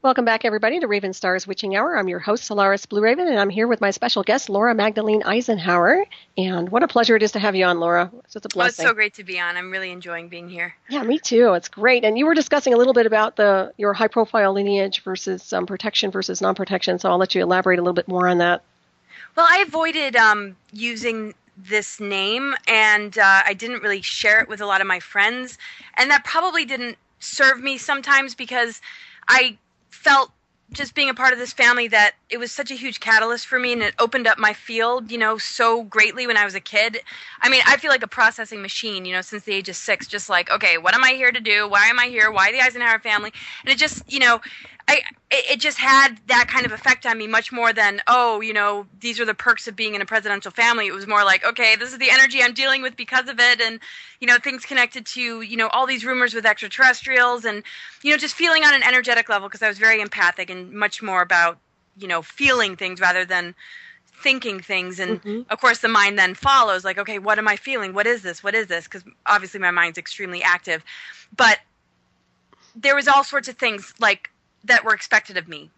Welcome back, everybody, to Ravenstar's Witching Hour. I'm your host, Solaris BlueRaven, and I'm here with my special guest, Laura Magdalene Eisenhower. And what a pleasure it is to have you on, Laura. It's just a blessing. Oh, it's so great to be on. I'm really enjoying being here. Yeah, me too. It's great. And you were discussing a little bit about your high-profile lineage versus protection versus non-protection, so I'll let you elaborate a little bit more on that. Well, I avoided using this name, and I didn't really share it with a lot of my friends, and that probably didn't serve me sometimes because I felt just being a part of this family that it was such a huge catalyst for me, and it opened up my field, so greatly when I was a kid. I mean, I feel like a processing machine, since the age of 6, just like, okay, what am I here to do? Why am I here? Why the Eisenhower family? And it just, it just had that kind of effect on me much more than, these are the perks of being in a presidential family. It was more like, okay, this is the energy I'm dealing with because of it. And, things connected to, all these rumors with extraterrestrials and, just feeling on an energetic level because I was very empathic and much more about, feeling things rather than thinking things. And of course the mind then follows like, okay, what am I feeling? What is this? What is this? Because obviously my mind's extremely active. But there was all sorts of things like that were expected of me.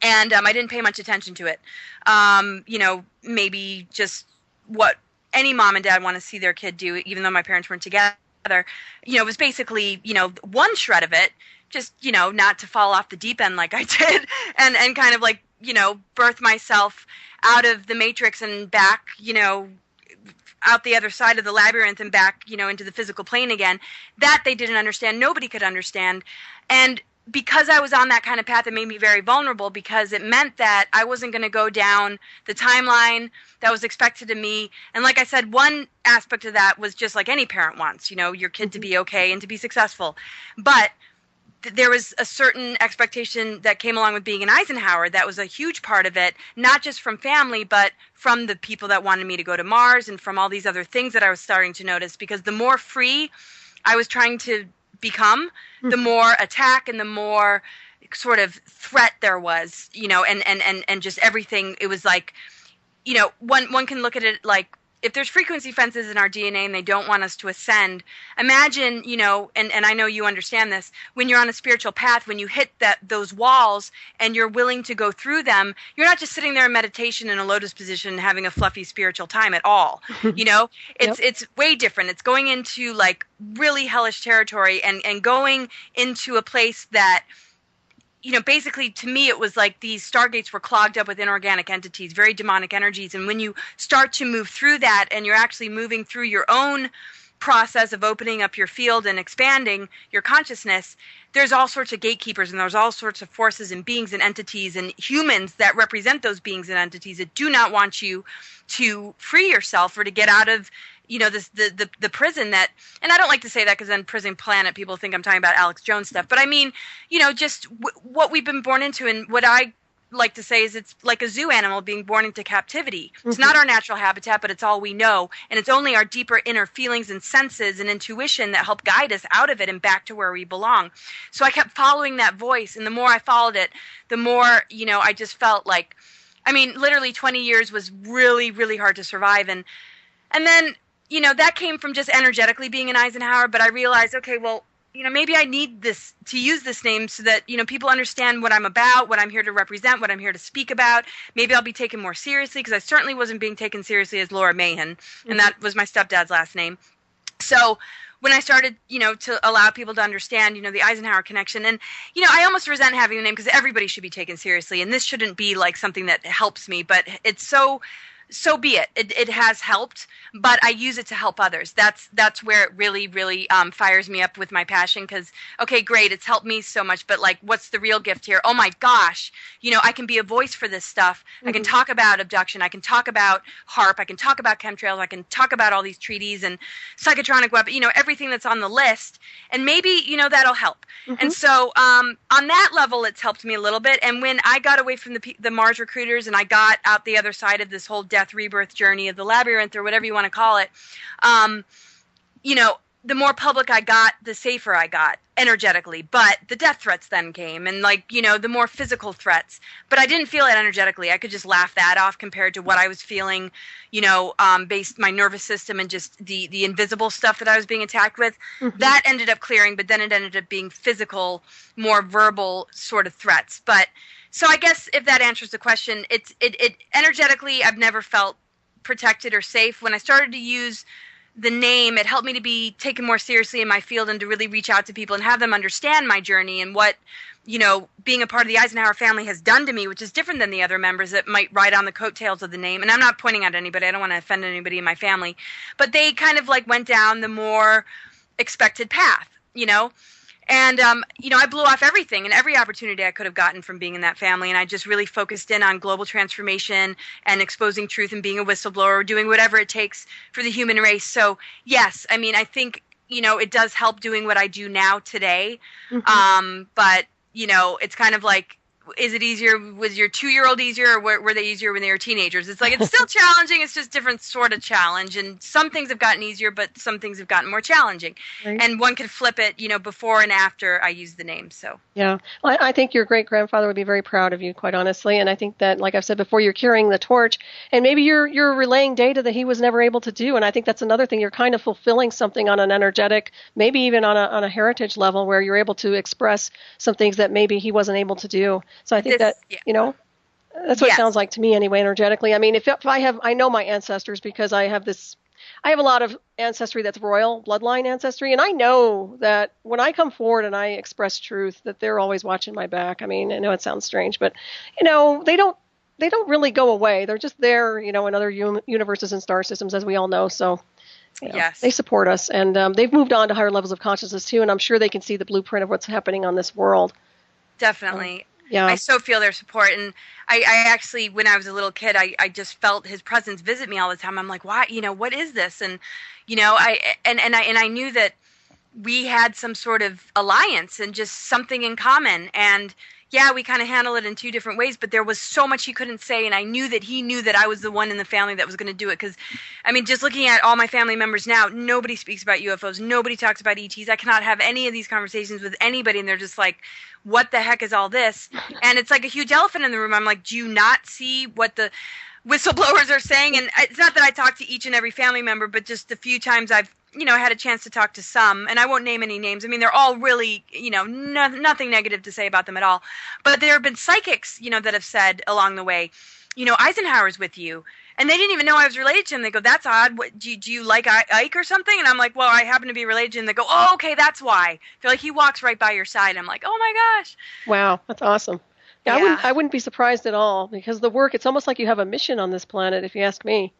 And I didn't pay much attention to it. Maybe just what any mom and dad want to see their kid do, even though my parents weren't together, it was basically, one shred of it, just, not to fall off the deep end like I did and kind of like, birth myself out of the matrix and back, out the other side of the labyrinth and back, into the physical plane again. That they didn't understand. Nobody could understand. And because I was on that kind of path, it made me very vulnerable because it meant that I wasn't going to go down the timeline that was expected of me. And like I said, one aspect of that was just like any parent wants, your kid to be okay and to be successful. But there was a certain expectation that came along with being an Eisenhower that was a huge part of it, not just from family, but from the people that wanted me to go to Mars and from all these other things that I was starting to notice. Because the more free I was trying to become, the more attack and the more sort of threat there was, and just everything. It was like, one can look at it like if there's frequency fences in our DNA and they don't want us to ascend, imagine, and I know you understand this, when you're on a spiritual path, when you hit those walls and you're willing to go through them, you're not just sitting there in meditation in a lotus position having a fluffy spiritual time at all. It's way different. It's going into like really hellish territory and going into a place that, basically to me, it was like these stargates were clogged up with inorganic entities, very demonic energies. And when you start to move through that and you're actually moving through your own process of opening up your field and expanding your consciousness, there's all sorts of gatekeepers and there's all sorts of forces and beings and entities and humans that represent those beings and entities that do not want you to free yourself or to get out of the prison that, and I don't like to say that because then Prison Planet, people think I'm talking about Alex Jones stuff, but I mean, just what we've been born into. And what I like to say is it's like a zoo animal being born into captivity. It's not our natural habitat, but it's all we know. And it's only our deeper inner feelings and senses and intuition that help guide us out of it and back to where we belong. So I kept following that voice. And the more I followed it, the more, I just felt like, literally 20 years was really, really hard to survive. And then, that came from just energetically being an Eisenhower, but I realized, okay, well, maybe I need to use this name so that, people understand what I'm about, what I'm here to represent, what I'm here to speak about. Maybe I'll be taken more seriously because I certainly wasn't being taken seriously as Laura Mahan, and that was my stepdad's last name. So when I started, to allow people to understand, the Eisenhower connection, and, I almost resent having the name because everybody should be taken seriously, and this shouldn't be like something that helps me, but it's so be it. It has helped, but I use it to help others. That's where it really, really fires me up with my passion because, okay, great, it's helped me so much, but like, what's the real gift here? Oh my gosh, I can be a voice for this stuff. I can talk about abduction. I can talk about HARP. I can talk about chemtrails. I can talk about all these treaties and psychotronic weapons, everything that's on the list. And maybe, that'll help. And so on that level, it's helped me a little bit. And when I got away from the Mars recruiters and I got out the other side of this whole death rebirth journey of the labyrinth or whatever you want to call it, the more public I got, the safer I got. energetically, but the death threats then came, and like, the more physical threats, but I didn't feel it energetically. I could just laugh that off compared to what I was feeling, based my nervous system and just the invisible stuff that I was being attacked with. That ended up clearing, but then it ended up being physical, more verbal sort of threats. But so I guess if that answers the question, it energetically, I've never felt protected or safe. When I started to use the name, it helped me to be taken more seriously in my field and to really reach out to people and have them understand my journey and what, being a part of the Eisenhower family has done to me, which is different than the other members that might ride on the coattails of the name. And I'm not pointing at anybody. I don't want to offend anybody in my family. But they kind of like went down the more expected path, And, I blew off everything and every opportunity I could have gotten from being in that family. And I just really focused in on global transformation and exposing truth and being a whistleblower, doing whatever it takes for the human race. So, yes, I think, it does help doing what I do now today. But, it's kind of like, is it easier? Was your 2-year-old easier, or were they easier when they were teenagers? It's like, it's still challenging. It's just different sort of challenge. And some things have gotten easier, but some things have gotten more challenging. Right. And one could flip it, before and after I use the name. So yeah, well, I think your great-grandfather would be very proud of you, quite honestly. And I think that, like I've said before, you're carrying the torch, and maybe you're relaying data that he was never able to do. And I think that's another thing. You're kind of fulfilling something on an energetic, maybe even on a heritage level, where you're able to express some things that maybe he wasn't able to do. So I think that's what it sounds like to me anyway, energetically. I mean, if I know my ancestors, because I have a lot of ancestry that's royal bloodline ancestry. And I know that when I come forward and I express truth, that they're always watching my back. I mean, I know it sounds strange, but, they don't really go away. They're just there, in other universes and star systems, as we all know. So yes, they support us, and they've moved on to higher levels of consciousness too. And I'm sure they can see the blueprint of what's happening on this world. Definitely. Yeah. I so feel their support. And I actually, when I was a little kid, I just felt his presence visit me all the time. I'm like, why, what is this? And, I knew that we had some sort of alliance and just something in common. And yeah, we kind of handle it in two different ways, but there was so much he couldn't say. And I knew that he knew that I was the one in the family that was going to do it. Because, just looking at all my family members now, nobody speaks about UFOs. Nobody talks about ETs. I cannot have any of these conversations with anybody. And they're just like, what the heck is all this? And it's like a huge elephant in the room. I'm like, do you not see what the whistleblowers are saying? And it's not that I talk to each and every family member, but just the few times I've had a chance to talk to some, and I won't name any names. They're all really, nothing negative to say about them at all. But there have been psychics, that have said along the way, Eisenhower's with you. And they didn't even know I was related to him. They go, that's odd. What, do you like Ike or something? And I'm like, well, I happen to be related to him. They go, oh, okay, that's why. They're like, he walks right by your side. I'm like, oh my gosh. Wow, that's awesome. Yeah, I wouldn't be surprised at all, because the work, it's almost like you have a mission on this planet, if you ask me.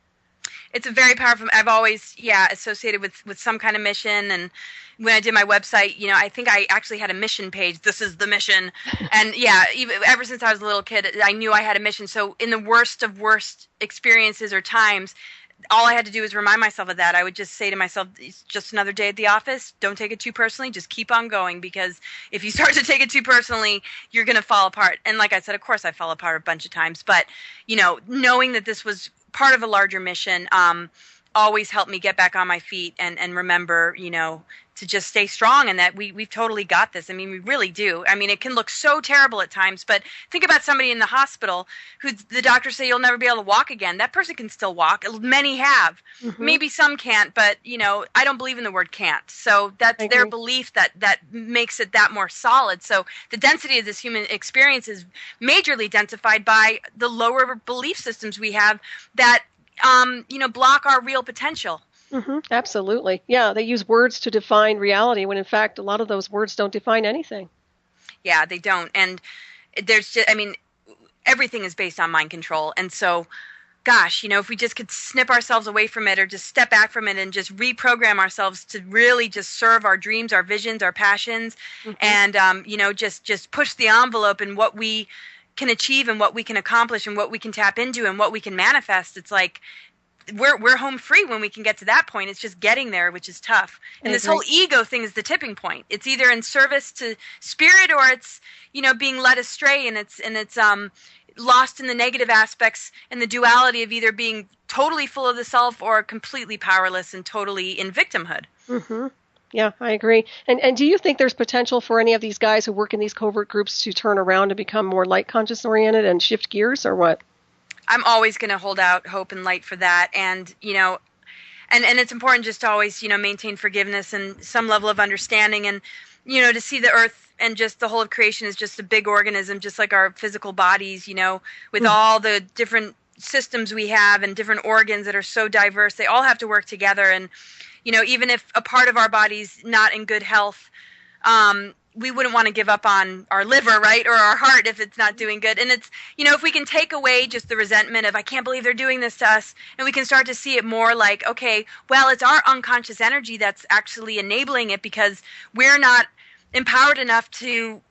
It's a very powerful, I've always, associated with some kind of mission. And when I did my website, I think I actually had a mission page. This is the mission. And even ever since I was a little kid, I knew I had a mission. So in the worst of worst experiences or times, all I had to do was remind myself of that. I would just say to myself, it's just another day at the office. Don't take it too personally. Just keep on going, because if you start to take it too personally, you're going to fall apart. And like I said, of course, I fell apart a bunch of times. But, knowing that this was part of a larger mission always helped me get back on my feet and remember, to just stay strong, and that we've totally got this. We really do. It can look so terrible at times, but think about somebody in the hospital who the doctors say you'll never be able to walk again. That person can still walk. Many have. Mm-hmm. Maybe some can't, but, I don't believe in the word can't. So that's their belief that makes it that more solid. So the density of this human experience is majorly densified by the lower belief systems we have that, block our real potential. Mm-hmm. Absolutely. Yeah, they use words to define reality when, in fact, a lot of those words don't define anything. Yeah, they don't. And there's just, everything is based on mind control. And so, gosh, if we just could snip ourselves away from it, or just step back from it and just reprogram ourselves to really just serve our dreams, our visions, our passions, mm-hmm. and, just push the envelope in what we can achieve and what we can accomplish and what we can tap into and what we can manifest. It's like, we're home free when we can get to that point. It's just getting there, which is tough. And this whole ego thing is the tipping point. It's either in service to spirit, or it's, being led astray, and it's lost in the negative aspects and the duality of either being totally full of the self or completely powerless and totally in victimhood. Mm-hmm. Yeah, I agree. And do you think there's potential for any of these guys who work in these covert groups to turn around and become more light conscious oriented and shift gears, or what? I'm always going to hold out hope and light for that. And, and it's important just to always, maintain forgiveness and some level of understanding, and, to see the earth and just the whole of creation is just a big organism, just like our physical bodies, with all the different systems we have and different organs that are so diverse. They all have to work together. And, even if a part of our body's not in good health, we wouldn't want to give up on our liver, right? Or our heart if it's not doing good. And it's, if we can take away just the resentment of, I can't believe they're doing this to us, and we can start to see it more like, okay, well, it's our unconscious energy that's actually enabling it, because we're not empowered enough to,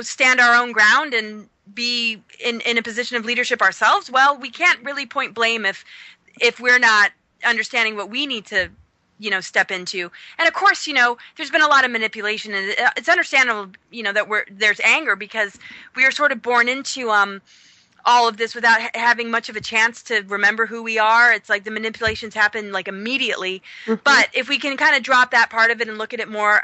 stand our own ground and be in a position of leadership ourselves. Well, we can't really point blame if we're not understanding what we need to step into. And of course, there's been a lot of manipulation, and it's understandable, that there's anger, because we are sort of born into all of this without having much of a chance to remember who we are. It's like the manipulations happen like immediately. But if we can kind of drop that part of it and look at it more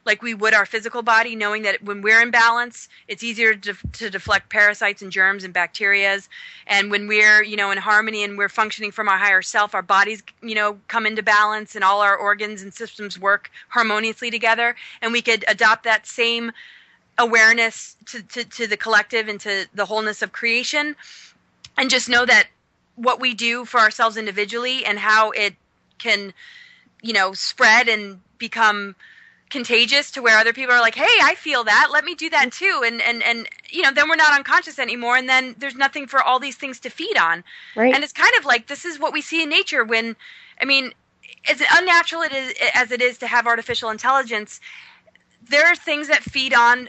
like we would our physical body, knowing that when we're in balance, it's easier to deflect parasites and germs and bacterias. And when we're, in harmony and we're functioning from our higher self, our bodies, come into balance, and all our organs and systems work harmoniously together. And we could adopt that same awareness to the collective and to the wholeness of creation, and just know that what we do for ourselves individually and how it can, spread and become contagious to where other people are like, hey, I feel that, let me do that too. And then we're not unconscious anymore, and then there's nothing for all these things to feed on. Right. And it's kind of like, this is what we see in nature when, as unnatural as it is to have artificial intelligence, there are things that feed on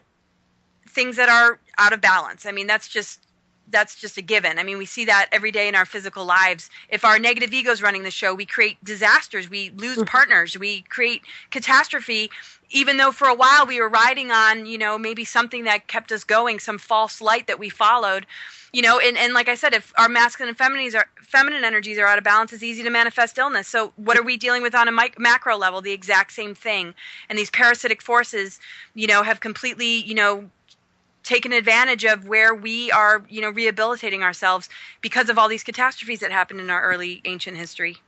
things that are out of balance. That's just a given. We see that every day in our physical lives. If our negative ego's running the show, we create disasters, we lose partners, we create catastrophe, even though for a while we were riding on, maybe something that kept us going, some false light that we followed, and like I said, if our masculine and feminine energies are out of balance, it's easy to manifest illness. So what are we dealing with on a macro level? The exact same thing. And these parasitic forces, have completely, taken advantage of where we are, rehabilitating ourselves because of all these catastrophes that happened in our early ancient history.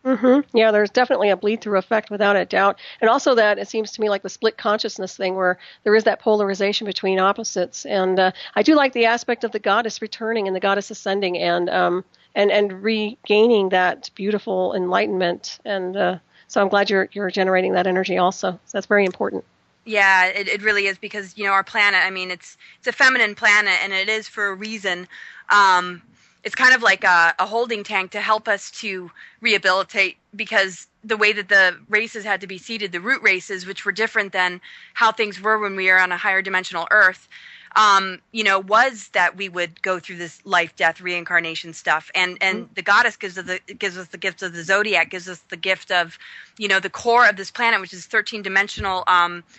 Yeah, there's definitely a bleed-through effect without a doubt. And also that it seems to me like the split consciousness thing where there is that polarization between opposites. And I do like the aspect of the goddess returning and the goddess ascending and regaining that beautiful enlightenment. And so I'm glad you're generating that energy also. So that's very important. Yeah, it really is, because, our planet, it's a feminine planet, and it is for a reason. It's kind of like a holding tank to help us to rehabilitate, because the way that the races had to be seeded, the root races, which were different than how things were when we were on a higher dimensional Earth, was that we would go through this life, death, reincarnation stuff. And the goddess gives us the gift of the zodiac, gives us the gift of, the core of this planet, which is 13-dimensional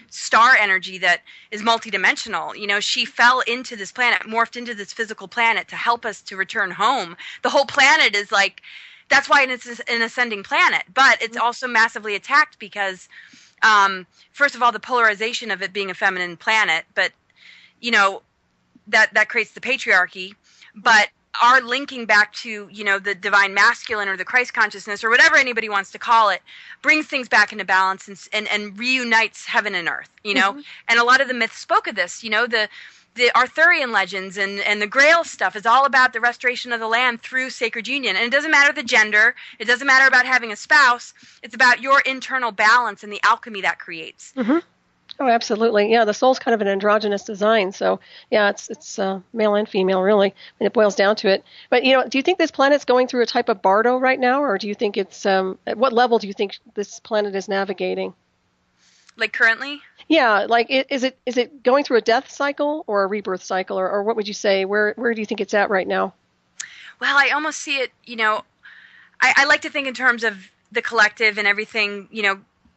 star energy that is multidimensional. She fell into this planet, morphed into this physical planet to help us to return home. The whole planet is like, that's why it's an ascending planet, but it's also massively attacked because, first of all, the polarization of it being a feminine planet, but that creates the patriarchy, but our linking back to, the divine masculine or the Christ consciousness or whatever anybody wants to call it, brings things back into balance and reunites heaven and earth, and a lot of the myths spoke of this, the Arthurian legends and the Grail stuff is all about the restoration of the land through sacred union. And it doesn't matter the gender. It doesn't matter about having a spouse. It's about your internal balance and the alchemy that creates. Oh, absolutely. Yeah, the soul's kind of an androgynous design. So, yeah, it's male and female, really, when it boils down to it. But, do you think this planet's going through a type of bardo right now, or do you think it's, at what level do you think this planet is navigating? Like currently? Yeah, like, is it going through a death cycle or a rebirth cycle, or what would you say? Where do you think it's at right now? Well, I almost see it, I like to think in terms of the collective and everything,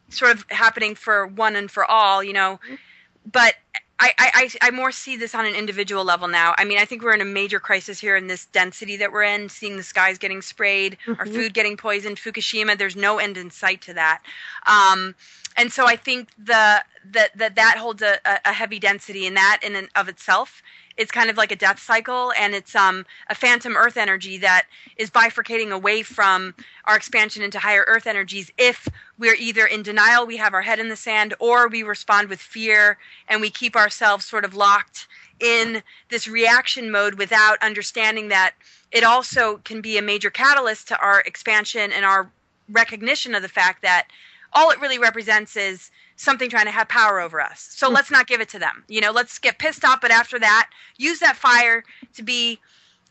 sort of happening for one and for all, but I more see this on an individual level now. I mean, I think we're in a major crisis here in this density that we're in, seeing the skies getting sprayed, our food getting poisoned, Fukushima. There's no end in sight to that. And so I think that holds a heavy density, and that in and of itself, it's kind of like a death cycle, and it's a phantom earth energy that is bifurcating away from our expansion into higher earth energies. If we're either in denial, we have our head in the sand, or we respond with fear and we keep ourselves sort of locked in this reaction mode without understanding that it also can be a major catalyst to our expansion and our recognition of the fact that all it really represents is something trying to have power over us. So let's not give it to them. You know, let's get pissed off, but after that, use that fire to be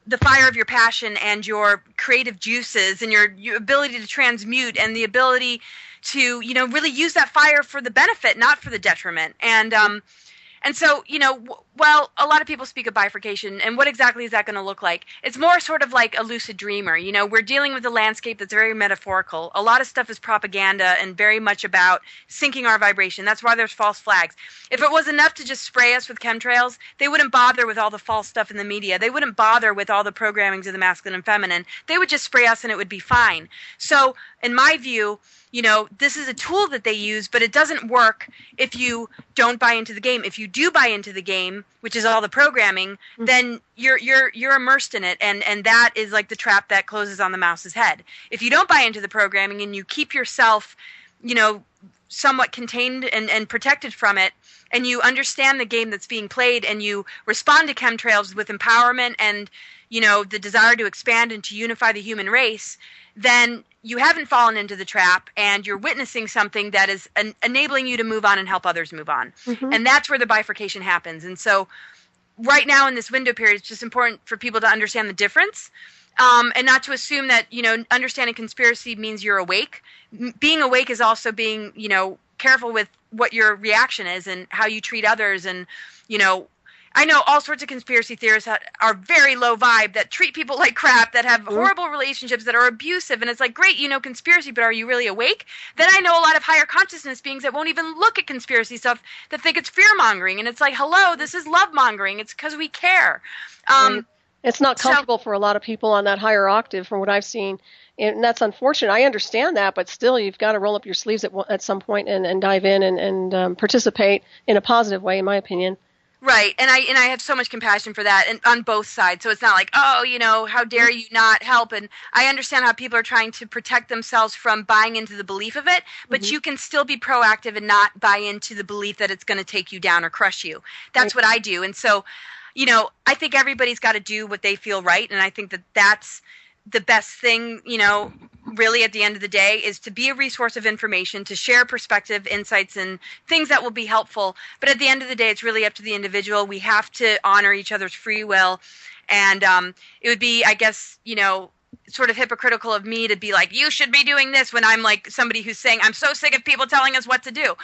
the fire of your passion and your creative juices and your ability to transmute and the ability to, you know, really use that fire for the benefit, not for the detriment. And so, you know, well, a lot of people speak of bifurcation, and what exactly is that going to look like? It's more sort of like a lucid dreamer. You know, we're dealing with a landscape that's very metaphorical. A lot of stuff is propaganda and very much about sinking our vibration. That's why there's false flags. If it was enough to just spray us with chemtrails, they wouldn't bother with all the false stuff in the media. They wouldn't bother with all the programmings of the masculine and feminine. They would just spray us and it would be fine. So, in my view, you know, this is a tool that they use, but it doesn't work if you don't buy into the game. If you do buy into the game, which is all the programming, then you're immersed in it, and that is like the trap that closes on the mouse's head. If you don't buy into the programming and you keep yourself, you know, somewhat contained and protected from it, and you understand the game that's being played, and you respond to chemtrails with empowerment and, you know, the desire to expand and to unify the human race, then you haven't fallen into the trap, and you're witnessing something that is enabling you to move on and help others move on. And that's where the bifurcation happens. And so right now in this window period, it's just important for people to understand the difference, and not to assume that, you know, understanding conspiracy means you're awake. Being awake is also being, you know, careful with what your reaction is and how you treat others. And, you know, I know all sorts of conspiracy theorists that are very low vibe, that treat people like crap, that have horrible relationships, that are abusive. And it's like, great, you know conspiracy, but are you really awake? Then I know a lot of higher consciousness beings that won't even look at conspiracy stuff, that think it's fear-mongering. And it's like, hello, this is love-mongering. It's because we care. It's not comfortable for a lot of people on that higher octave from what I've seen. And that's unfortunate. I understand that, but still you've got to roll up your sleeves at some point and dive in and participate in a positive way, in my opinion. Right, and I have so much compassion for that, and on both sides. So it's not like, oh, you know, how dare you not help? And I understand how people are trying to protect themselves from buying into the belief of it, but you can still be proactive and not buy into the belief that it's going to take you down or crush you. That's what I do. And so, you know, I think everybody's got to do what they feel right, and I think that that's the best thing, you know, really at the end of the day, is to be a resource of information, to share perspective, insights, and things that will be helpful. But at the end of the day, it's really up to the individual. We have to honor each other's free will. And it would be, I guess, you know, sort of hypocritical of me to be like, you should be doing this, when I'm like somebody who's saying, I'm so sick of people telling us what to do.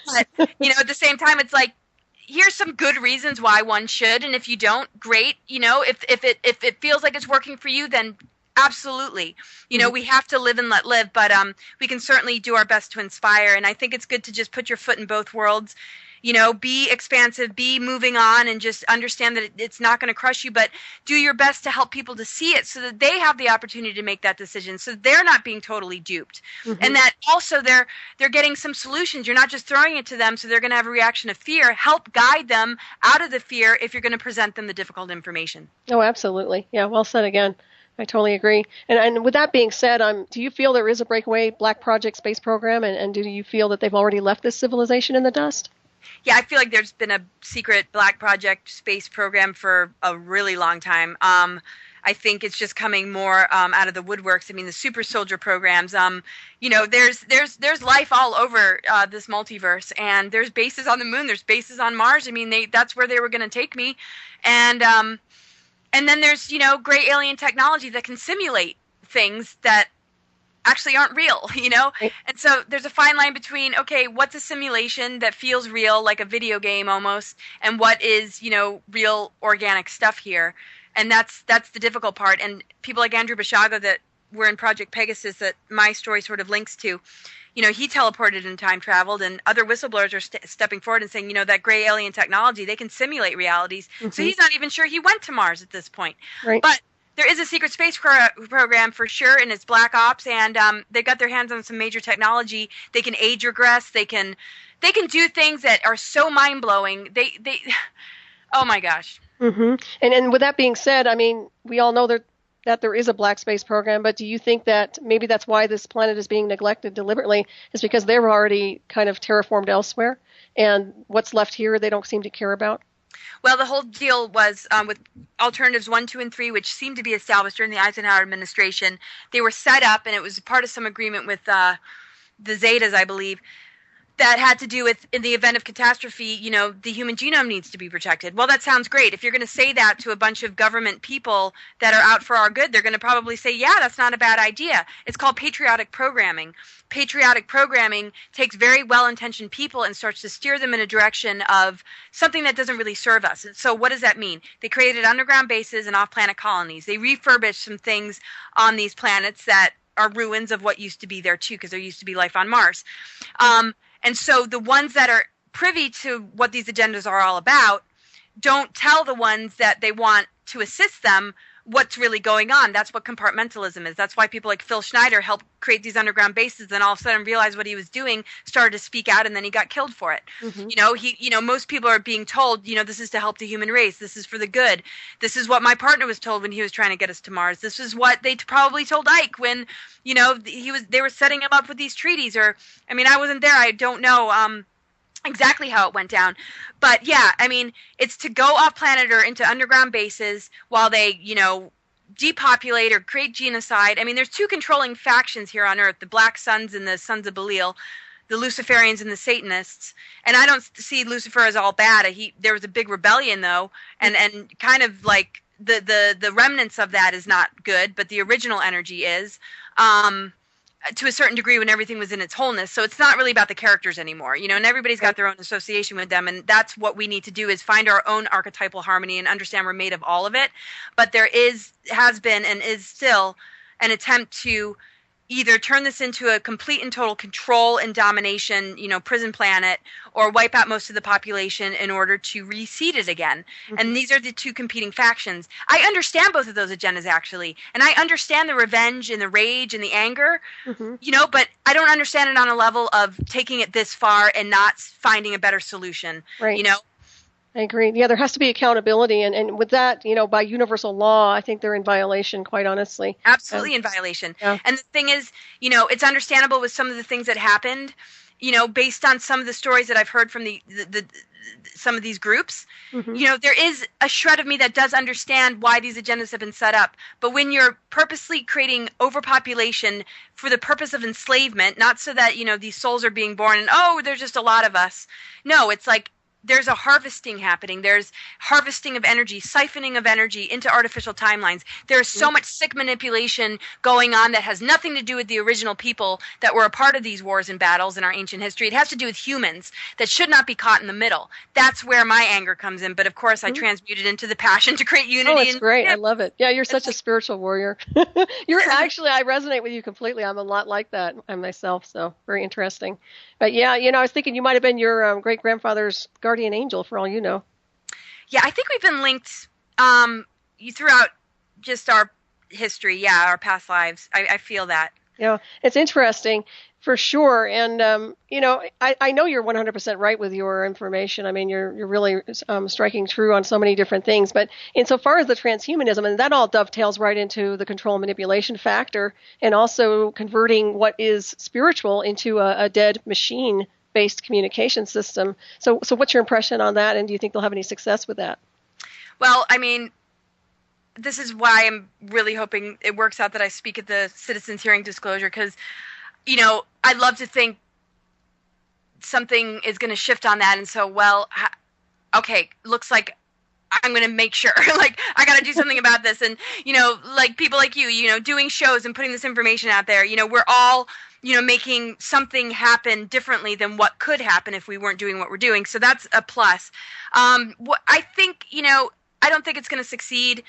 But, you know, at the same time, it's like, here's some good reasons why one should. And if you don't, great. You know, if it feels like it's working for you, then absolutely. You know, we have to live and let live, but we can certainly do our best to inspire. And I think it's good to just put your foot in both worlds. You know, be expansive, be moving on, and just understand that it's not going to crush you, but do your best to help people to see it so that they have the opportunity to make that decision, so they're not being totally duped. And that also they're getting some solutions. You're not just throwing it to them so they're going to have a reaction of fear. Help guide them out of the fear if you're going to present them the difficult information. Oh, absolutely. Yeah, well said again. I totally agree. And with that being said, do you feel there is a breakaway Black Project space program, and do you feel that they've already left this civilization in the dust? Yeah, I feel like there's been a secret Black Project space program for a really long time. I think it's just coming more out of the woodworks. I mean, the super soldier programs, you know, there's life all over this multiverse, and there's bases on the moon, there's bases on Mars. I mean, that's where they were going to take me. And then there's, you know, great alien technology that can simulate things that actually aren't real, you know? And so there's a fine line between, okay, what's a simulation that feels real, like a video game almost, and what is, you know, real organic stuff here. And that's the difficult part. And people like Andrew Bashaga that were in Project Pegasus that my story sort of links to, he teleported and time traveled, and other whistleblowers are stepping forward and saying, that gray alien technology, they can simulate realities. So he's not even sure he went to Mars at this point. Right. But there is a secret space program for sure, and it's Black Ops, and they've got their hands on some major technology. They can age regress. They can do things that are so mind blowing. They oh my gosh. And with that being said, I mean, we all know that there is a black space program, but do you think that maybe that's why this planet is being neglected deliberately, is because they're already kind of terraformed elsewhere, and what's left here they don't seem to care about? Well, the whole deal was with alternatives 1, 2, and 3, which seemed to be established during the Eisenhower administration. They were set up, and it was part of some agreement with the Zetas, I believe, that had to do with, in the event of catastrophe, the human genome needs to be protected. Well, that sounds great. If you're going to say that to a bunch of government people that are out for our good, they're going to probably say, yeah, that's not a bad idea. It's called patriotic programming. Patriotic programming takes very well-intentioned people and starts to steer them in a direction of something that doesn't really serve us. So what does that mean? They created underground bases and off-planet colonies. They refurbished some things on these planets that are ruins of what used to be there, too, because there used to be life on Mars. And so the ones that are privy to what these agendas are all about don't tell the ones that they want to assist them what's really going on. That's what compartmentalism is. That's why people like Phil Schneider helped create these underground bases, and all of a sudden realized what he was doing, started to speak out, and then he got killed for it. Most people are being told, this is to help the human race. This is for the good. This is what my partner was told when he was trying to get us to Mars. This is what they probably told Ike when, they were setting him up with these treaties. Or, I wasn't there. I don't know exactly how it went down. But yeah, it's to go off planet or into underground bases while they, depopulate or create genocide. There's two controlling factions here on Earth, the Black Suns and the Sons of Belial, the Luciferians and the Satanists. And I don't see Lucifer as all bad. There was a big rebellion though, and kind of like the remnants of that is not good, but the original energy is. To a certain degree when everything was in its wholeness. So it's not really about the characters anymore, and everybody's got their own association with them. And that's what we need to do, is find our own archetypal harmony and understand we're made of all of it. But there has been and is still an attempt to either turn this into a complete and total control and domination, prison planet, or wipe out most of the population in order to reseed it again. And these are the two competing factions. I understand both of those agendas, actually. And I understand the revenge and the rage and the anger, but I don't understand it on a level of taking it this far and not finding a better solution, right. I agree. Yeah, there has to be accountability. And with that, by universal law, I think they're in violation, quite honestly. Absolutely in violation. Yeah. And the thing is, it's understandable with some of the things that happened, based on some of the stories that I've heard from the some of these groups. There is a shred of me that does understand why these agendas have been set up. But when you're purposely creating overpopulation for the purpose of enslavement, not so that, these souls are being born and, there's just a lot of us. No, it's like, there's a harvesting happening. There's harvesting of energy, siphoning of energy into artificial timelines. There's so much sick manipulation going on that has nothing to do with the original people that were a part of these wars and battles in our ancient history. It has to do with humans that should not be caught in the middle. That's where my anger comes in. But of course, I transmute it into the passion to create unity. Oh, it's great. I love it. Yeah, you're such a spiritual warrior. I resonate with you completely. I'm a lot like that myself. So very interesting. But yeah, I was thinking you might have been your great-grandfather's guardian angel, for all you know. Yeah, I think we've been linked throughout just our history, our past lives. I feel that. Yeah, it's interesting, for sure. And, I know you're 100% right with your information. You're really striking true on so many different things. But insofar as the transhumanism, and that all dovetails right into the control and manipulation factor, and also converting what is spiritual into a dead machine-based communication system. So what's your impression on that, and do you think they'll have any success with that? Well, this is why I'm really hoping it works out that I speak at the Citizens Hearing Disclosure, because, I'd love to think something is going to shift on that. And so, okay, looks like I'm going to make sure, I got to do something about this. And, people like you, doing shows and putting this information out there, we're all, making something happen differently than what could happen if we weren't doing what we're doing. So that's a plus. I think, I don't think it's going to succeed.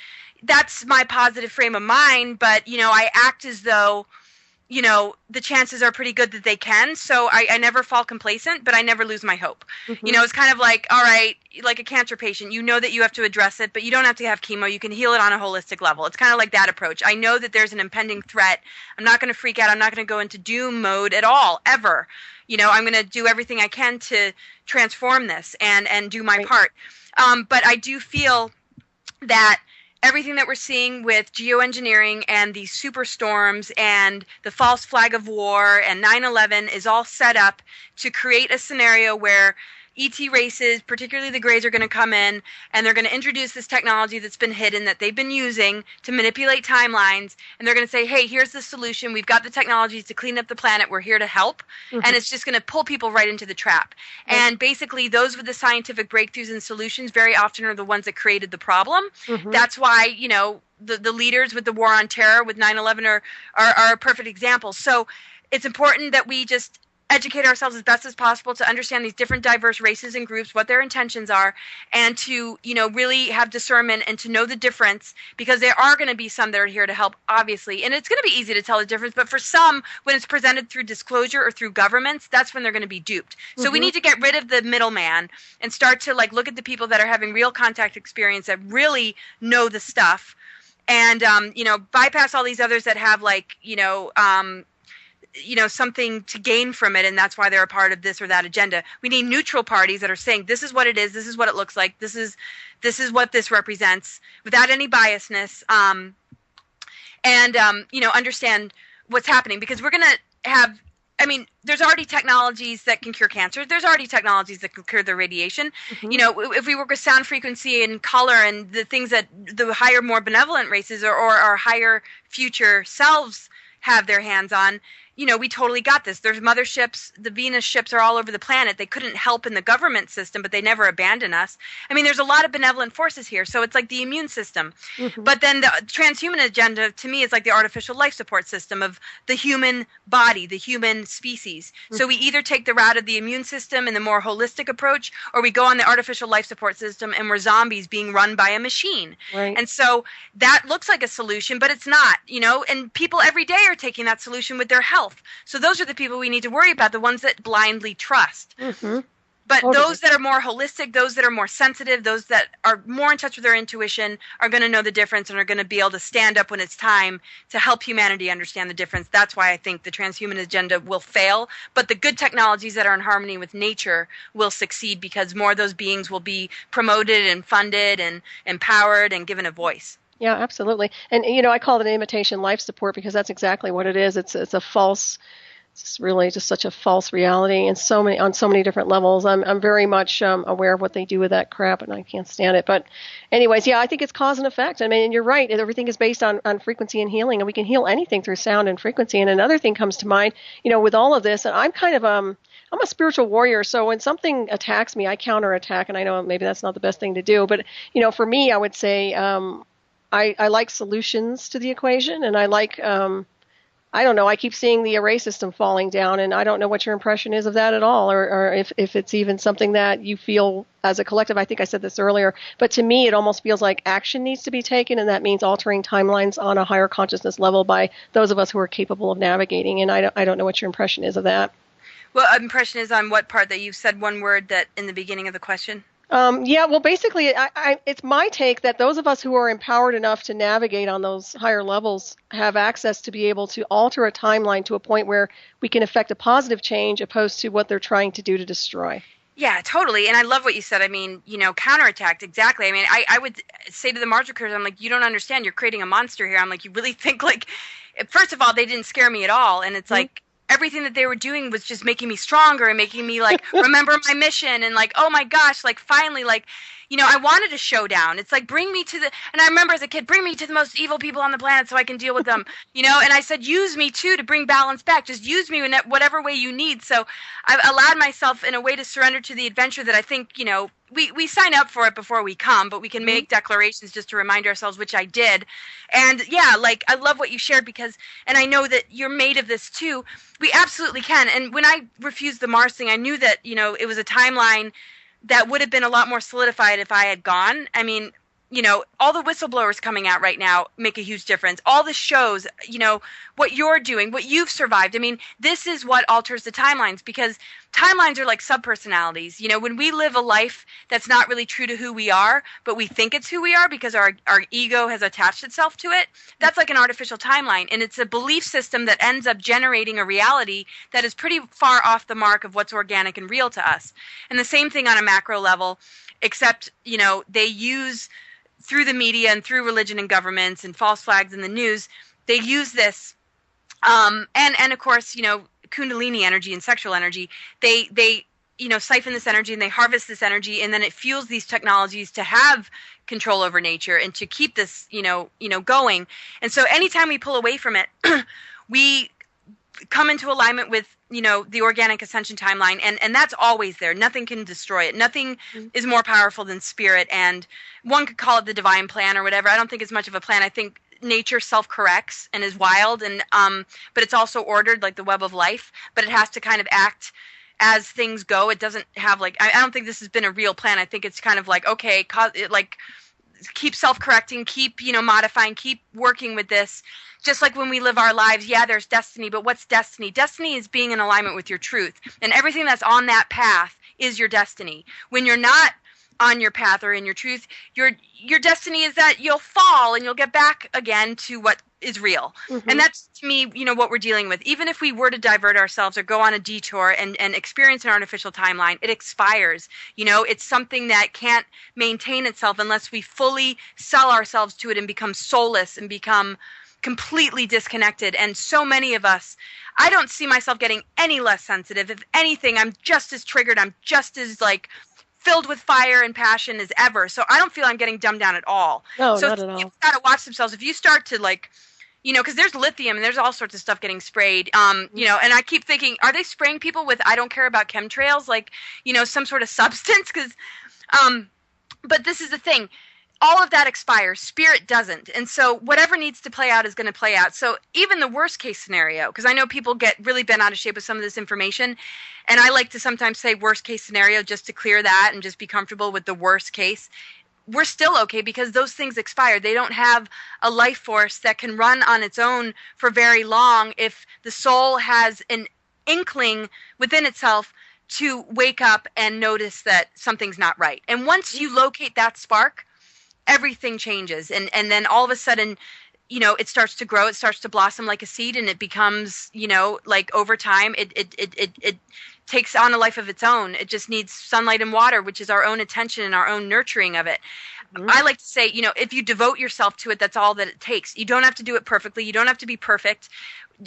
That's my positive frame of mind. But, I act as though the chances are pretty good that they can. So I never fall complacent, but I never lose my hope. Mm-hmm. It's kind of like, all right, like a cancer patient, that you have to address it, but you don't have to have chemo. You can heal it on a holistic level. It's kind of like that approach. I know that there's an impending threat. I'm not going to freak out. I'm not going to go into doom mode at all, ever. I'm going to do everything I can to transform this and do my part. But I do feel that everything that we're seeing with geoengineering and these superstorms and the false flag of war and 9/11 is all set up to create a scenario where ET races, particularly the Greys, are going to come in and they're going to introduce this technology that's been hidden, that they've been using to manipulate timelines. And they're going to say, hey, here's the solution. We've got the technologies to clean up the planet. We're here to help. Mm-hmm. And it's just going to pull people right into the trap. Mm-hmm. And basically, those with the scientific breakthroughs and solutions very often are the ones that created the problem. Mm-hmm. That's why, the leaders with the war on terror with 9/11 are a perfect example. So it's important that we just educate ourselves as best as possible to understand these different diverse races and groups, what their intentions are, and to, really have discernment and to know the difference, because there are going to be some that are here to help, obviously. And it's going to be easy to tell the difference, but for some, when it's presented through disclosure or through governments, that's when they're going to be duped. Mm-hmm. So we need to get rid of the middleman and start to look at the people that are having real contact experience, that really know the stuff, and, bypass all these others that have something to gain from it, and that's why they're a part of this or that agenda. We need neutral parties that are saying, this is what it is, this is what it looks like, this is what this represents, without any biasness, and understand what's happening, because we're going to have, there's already technologies that can cure cancer. There's already technologies that can cure the radiation. Mm-hmm. If we work with sound frequency and color and the things that the higher, more benevolent races or our higher future selves have their hands on, we totally got this. There's motherships. The Venus ships are all over the planet. They couldn't help in the government system, but they never abandon us. There's a lot of benevolent forces here. So it's like the immune system. Mm-hmm. But then the transhuman agenda, to me, is like the artificial life support system of the human body, the human species. Mm-hmm. So we either take the route of the immune system and the more holistic approach, or we go on the artificial life support system and we're zombies being run by a machine. Right. And so that looks like a solution, but it's not, and people every day are taking that solution with their health. So those are the people we need to worry about, the ones that blindly trust. Mm-hmm. But those that are more holistic, those that are more sensitive, those that are more in touch with their intuition are going to know the difference and are going to be able to stand up when it's time to help humanity understand the difference. That's why I think the transhuman agenda will fail. But the good technologies that are in harmony with nature will succeed, because more of those beings will be promoted and funded and empowered and given a voice. Yeah, absolutely. And, I call it an imitation life support, because that's exactly what it is. It's a false, it's really just such a false reality, and on so many different levels. I'm very much aware of what they do with that crap, and I can't stand it. But anyways, yeah, I think it's cause and effect. And you're right. Everything is based on frequency and healing, and we can heal anything through sound and frequency. And another thing comes to mind, with all of this, and I'm kind of I'm a spiritual warrior, so when something attacks me, I counterattack, and I know maybe that's not the best thing to do, but for me, I would say I like solutions to the equation, and I like, I don't know, I keep seeing the array system falling down, and I don't know what your impression is of that at all, or if it's even something that you feel as a collective. I think I said this earlier, but to me it almost feels like action needs to be taken, and that means altering timelines on a higher consciousness level by those of us who are capable of navigating, and I don't know what your impression is of that. Well, impression is on what part that you said one word that in the beginning of the question? Well, basically, it's my take that those of us who are empowered enough to navigate on those higher levels have access to be able to alter a timeline to a point where we can affect a positive change opposed to what they're trying to do to destroy. Yeah, totally. And I love what you said. Counterattack, exactly. I would say to the Marjokers, I'm like, you don't understand. You're creating a monster here. I'm like, you really think, first of all, they didn't scare me at all. And it's like, everything that they were doing was just making me stronger and making me remember my mission and oh my gosh, finally, I wanted a showdown. It's bring me to and I remember as a kid, bring me to the most evil people on the planet so I can deal with them, and I said, use me too to bring balance back. Just use me in whatever way you need. So I've allowed myself in a way to surrender to the adventure that I think, we sign up for it before we come, but we can make declarations just to remind ourselves, which I did. And yeah, I love what you shared and I know that you're made of this too. We absolutely can. And when I refused the Mars thing, I knew that, it was a timeline that would have been a lot more solidified if I had gone. all the whistleblowers coming out right now make a huge difference. All the shows, what you're doing, what you've survived. I mean, this is what alters the timelines, because timelines are like subpersonalities. When we live a life that's not really true to who we are, but we think it's who we are because our ego has attached itself to it, that's like an artificial timeline. And it's a belief system that ends up generating a reality that is pretty far off the mark of what's organic and real to us. And the same thing on a macro level, except, they use, through the media and through religion and governments and false flags in the news, they use this, and of course, Kundalini energy and sexual energy, they siphon this energy and they harvest this energy, and then it fuels these technologies to have control over nature and to keep this, going. And so anytime we pull away from it, we come into alignment with, the organic ascension timeline, and that's always there. Nothing can destroy it. Nothing is more powerful than spirit, and one could call it the divine plan or whatever. I don't think it's much of a plan. I think nature self-corrects and is wild, and but it's also ordered like the web of life, but it has to kind of act as things go. It doesn't have I don't think this has been a real plan. I think it's kind of like, okay, keep self-correcting, keep, modifying, keep working with this. Just like when we live our lives, yeah, there's destiny, but what's destiny? Destiny is being in alignment with your truth. And everything that's on that path is your destiny. When you're not on your path or in your truth, your destiny is that you'll fall and you'll get back again to what is real. Mm-hmm. And that's, to me, what we're dealing with. Even if we were to divert ourselves or go on a detour and experience an artificial timeline, it expires. It's something that can't maintain itself unless we fully sell ourselves to it and become soulless and become completely disconnected. And so many of us, I don't see myself getting any less sensitive. If anything, I'm just as triggered. I'm just as filled with fire and passion as ever. So I don't feel I'm getting dumbed down at all. No, so not at all. People gotta watch themselves. If you start to because there's lithium and there's all sorts of stuff getting sprayed, and I keep thinking, are they spraying people with, I don't care about chemtrails, some sort of substance? Because, but this is the thing. All of that expires. Spirit doesn't. And so whatever needs to play out is going to play out. So even the worst case scenario, because I know people get really bent out of shape with some of this information, and I like to sometimes say worst case scenario just to clear that and just be comfortable with the worst case. We're still okay because those things expire. They don't have a life force that can run on its own for very long if the soul has an inkling within itself to wake up and notice that something's not right. And once you locate that spark, everything changes, and then all of a sudden, it starts to grow, it starts to blossom like a seed, and it becomes, over time, it takes on a life of its own. It just needs sunlight and water, which is our own attention and our own nurturing of it. Mm-hmm. I like to say, if you devote yourself to it, that's all that it takes. You don't have to do it perfectly. You don't have to be perfect.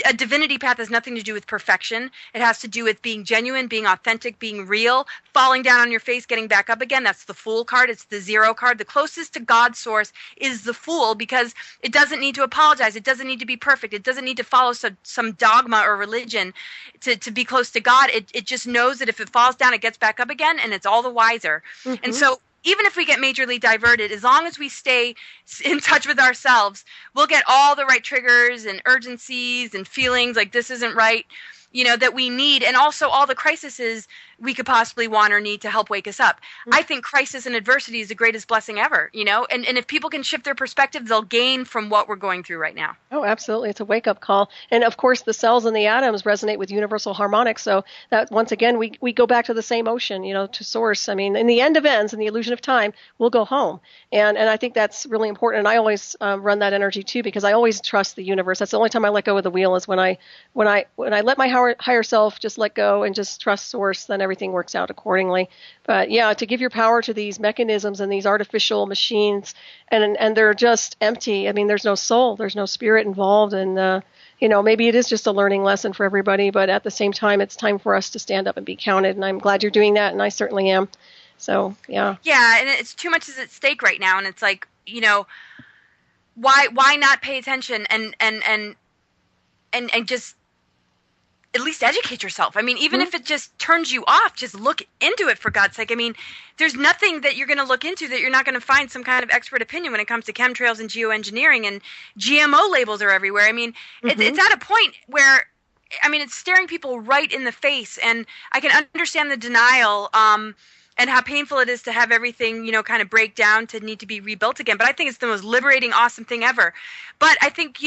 A divinity path has nothing to do with perfection. It has to do with being genuine, being authentic, being real, falling down on your face, getting back up again. That's the Fool card. It's the Zero card. The closest to God's source is the Fool because it doesn't need to apologize. It doesn't need to be perfect. It doesn't need to follow some dogma or religion to be close to God. It just knows that if it falls down, it gets back up again, and it's all the wiser. Mm-hmm. And so even if we get majorly diverted, as long as we stay in touch with ourselves, we'll get all the right triggers and urgencies and feelings like this isn't right, that we need, and also all the crises we could possibly want or need to help wake us up. Mm-hmm. I think crisis and adversity is the greatest blessing ever, and if people can shift their perspective, they'll gain from what we're going through right now. Oh, absolutely. It's a wake-up call. And of course, the cells and the atoms resonate with universal harmonics. So that, once again, we go back to the same ocean, to source. I mean, in the end of ends, in the illusion of time, we'll go home. And I think that's really important. And I always run that energy too, because I always trust the universe. That's the only time I let go of the wheel is when I let my higher self just let go and just trust source, then everything works out accordingly. But yeah, to give your power to these mechanisms and these artificial machines, and they're just empty. I mean, there's no soul, there's no spirit involved, and maybe it is just a learning lesson for everybody. But at the same time, it's time for us to stand up and be counted. And I'm glad you're doing that, and I certainly am. So yeah. Yeah, and it's too much is at stake right now, and it's like, why not pay attention and just at least educate yourself. I mean, even Mm-hmm. if it just turns you off, just look into it, for God's sake. I mean, there's nothing that you're going to look into that you're not going to find some kind of expert opinion when it comes to chemtrails and geoengineering, and GMO labels are everywhere. I mean, Mm-hmm. it's at a point where, it's staring people right in the face, and I can understand the denial. and how painful it is to have everything, kind of break down to need to be rebuilt again. But I think it's the most liberating, awesome thing ever. But I think,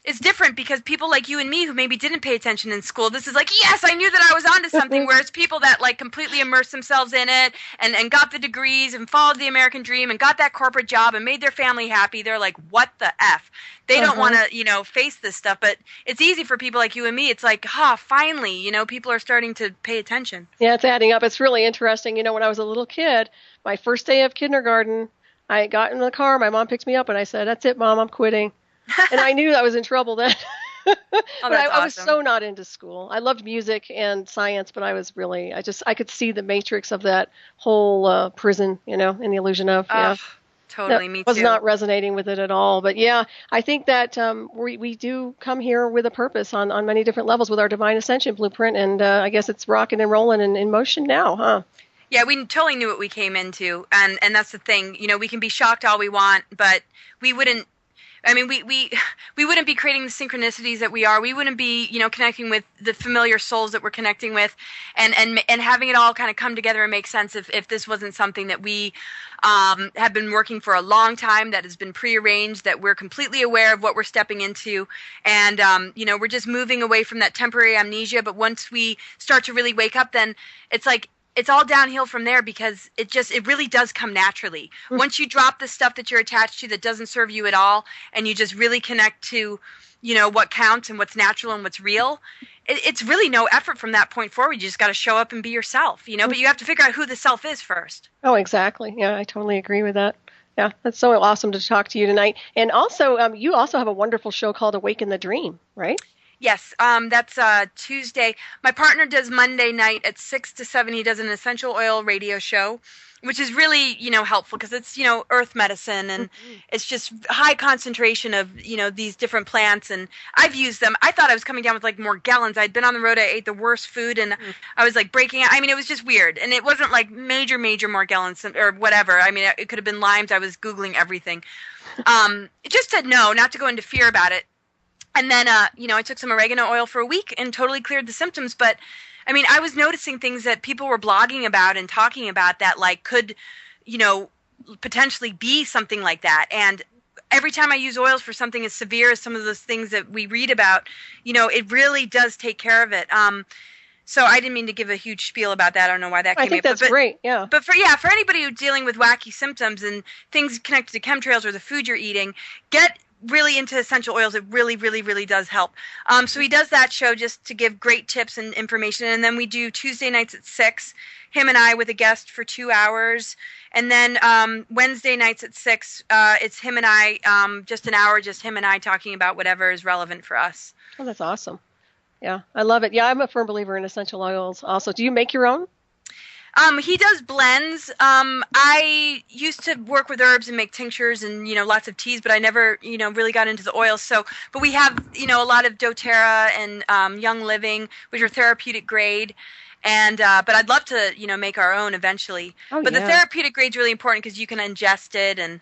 it's different because people like you and me who maybe didn't pay attention in school, this is like, yes, I knew that I was onto something, whereas people that like completely immersed themselves in it and got the degrees and followed the American dream and got that corporate job and made their family happy, they're like, what the F? They don't want to, face this stuff. But it's easy for people like you and me. It's like, finally, people are starting to pay attention. Yeah, it's adding up. It's really interesting. When I was a little kid, my first day of kindergarten, I got in the car, my mom picked me up, and I said, that's it, Mom, I'm quitting. And I knew I was in trouble then. But I was so not into school. I loved music and science, but I was really, I could see the matrix of that whole prison, and the illusion of, Totally, me too. Was not resonating with it at all. But yeah, I think that we do come here with a purpose on many different levels with our Divine Ascension blueprint, and I guess it's rocking and rolling and in motion now, huh? Yeah, we totally knew what we came into, and that's the thing. We can be shocked all we want, but we wouldn't. I mean, we wouldn't be creating the synchronicities that we are. We wouldn't be, connecting with the familiar souls that we're connecting with, and having it all kind of come together and make sense if this wasn't something that we have been working for a long time, that has been prearranged, that we're completely aware of what we're stepping into, and we're just moving away from that temporary amnesia. But once we start to really wake up, then it's like, it's all downhill from there, because it really does come naturally. Once you drop the stuff that you're attached to that doesn't serve you at all, and you just really connect to, what counts and what's natural and what's real, it's really no effort from that point forward. You just got to show up and be yourself, but you have to figure out who the self is first. Oh, exactly. Yeah, I totally agree with that. Yeah, that's so awesome to talk to you tonight. And also, you also have a wonderful show called Awaken the Dream, right? Yes, that's Tuesday. My partner does Monday night at 6 to 7. He does an essential oil radio show, which is really, helpful because it's, earth medicine, and it's just high concentration of, these different plants. And I've used them. I thought I was coming down with like more gallons. I'd been on the road. I ate the worst food, and I was like breaking out. I mean, it was just weird. And it wasn't like major more gallons or whatever. I mean, it could have been limes. I was Googling everything. It just said no, not to go into fear about it. And then, I took some oregano oil for a week and totally cleared the symptoms. But, I mean, I was noticing things that people were blogging about and talking about that, like, could, potentially be something like that. And every time I use oils for something as severe as some of those things that we read about, it really does take care of it. So I didn't mean to give a huge spiel about that. I don't know why that came up. I think that's great, yeah. But for anybody who's dealing with wacky symptoms and things connected to chemtrails or the food you're eating, get really into essential oils. It really, really, really does help. So he does that show just to give great tips and information. And then we do Tuesday nights at 6, him and I with a guest for 2 hours. And then Wednesday nights at 6, it's him and I, just an hour, just him and I talking about whatever is relevant for us. Oh, that's awesome. Yeah, I love it. Yeah, I'm a firm believer in essential oils also. Do you make your own? He does blends. I used to work with herbs and make tinctures and, lots of teas, but I never, really got into the oils. So, but we have, a lot of doTERRA and Young Living, which are therapeutic grade. And, but I'd love to, make our own eventually. Oh, but the therapeutic grade's really important because you can ingest it, and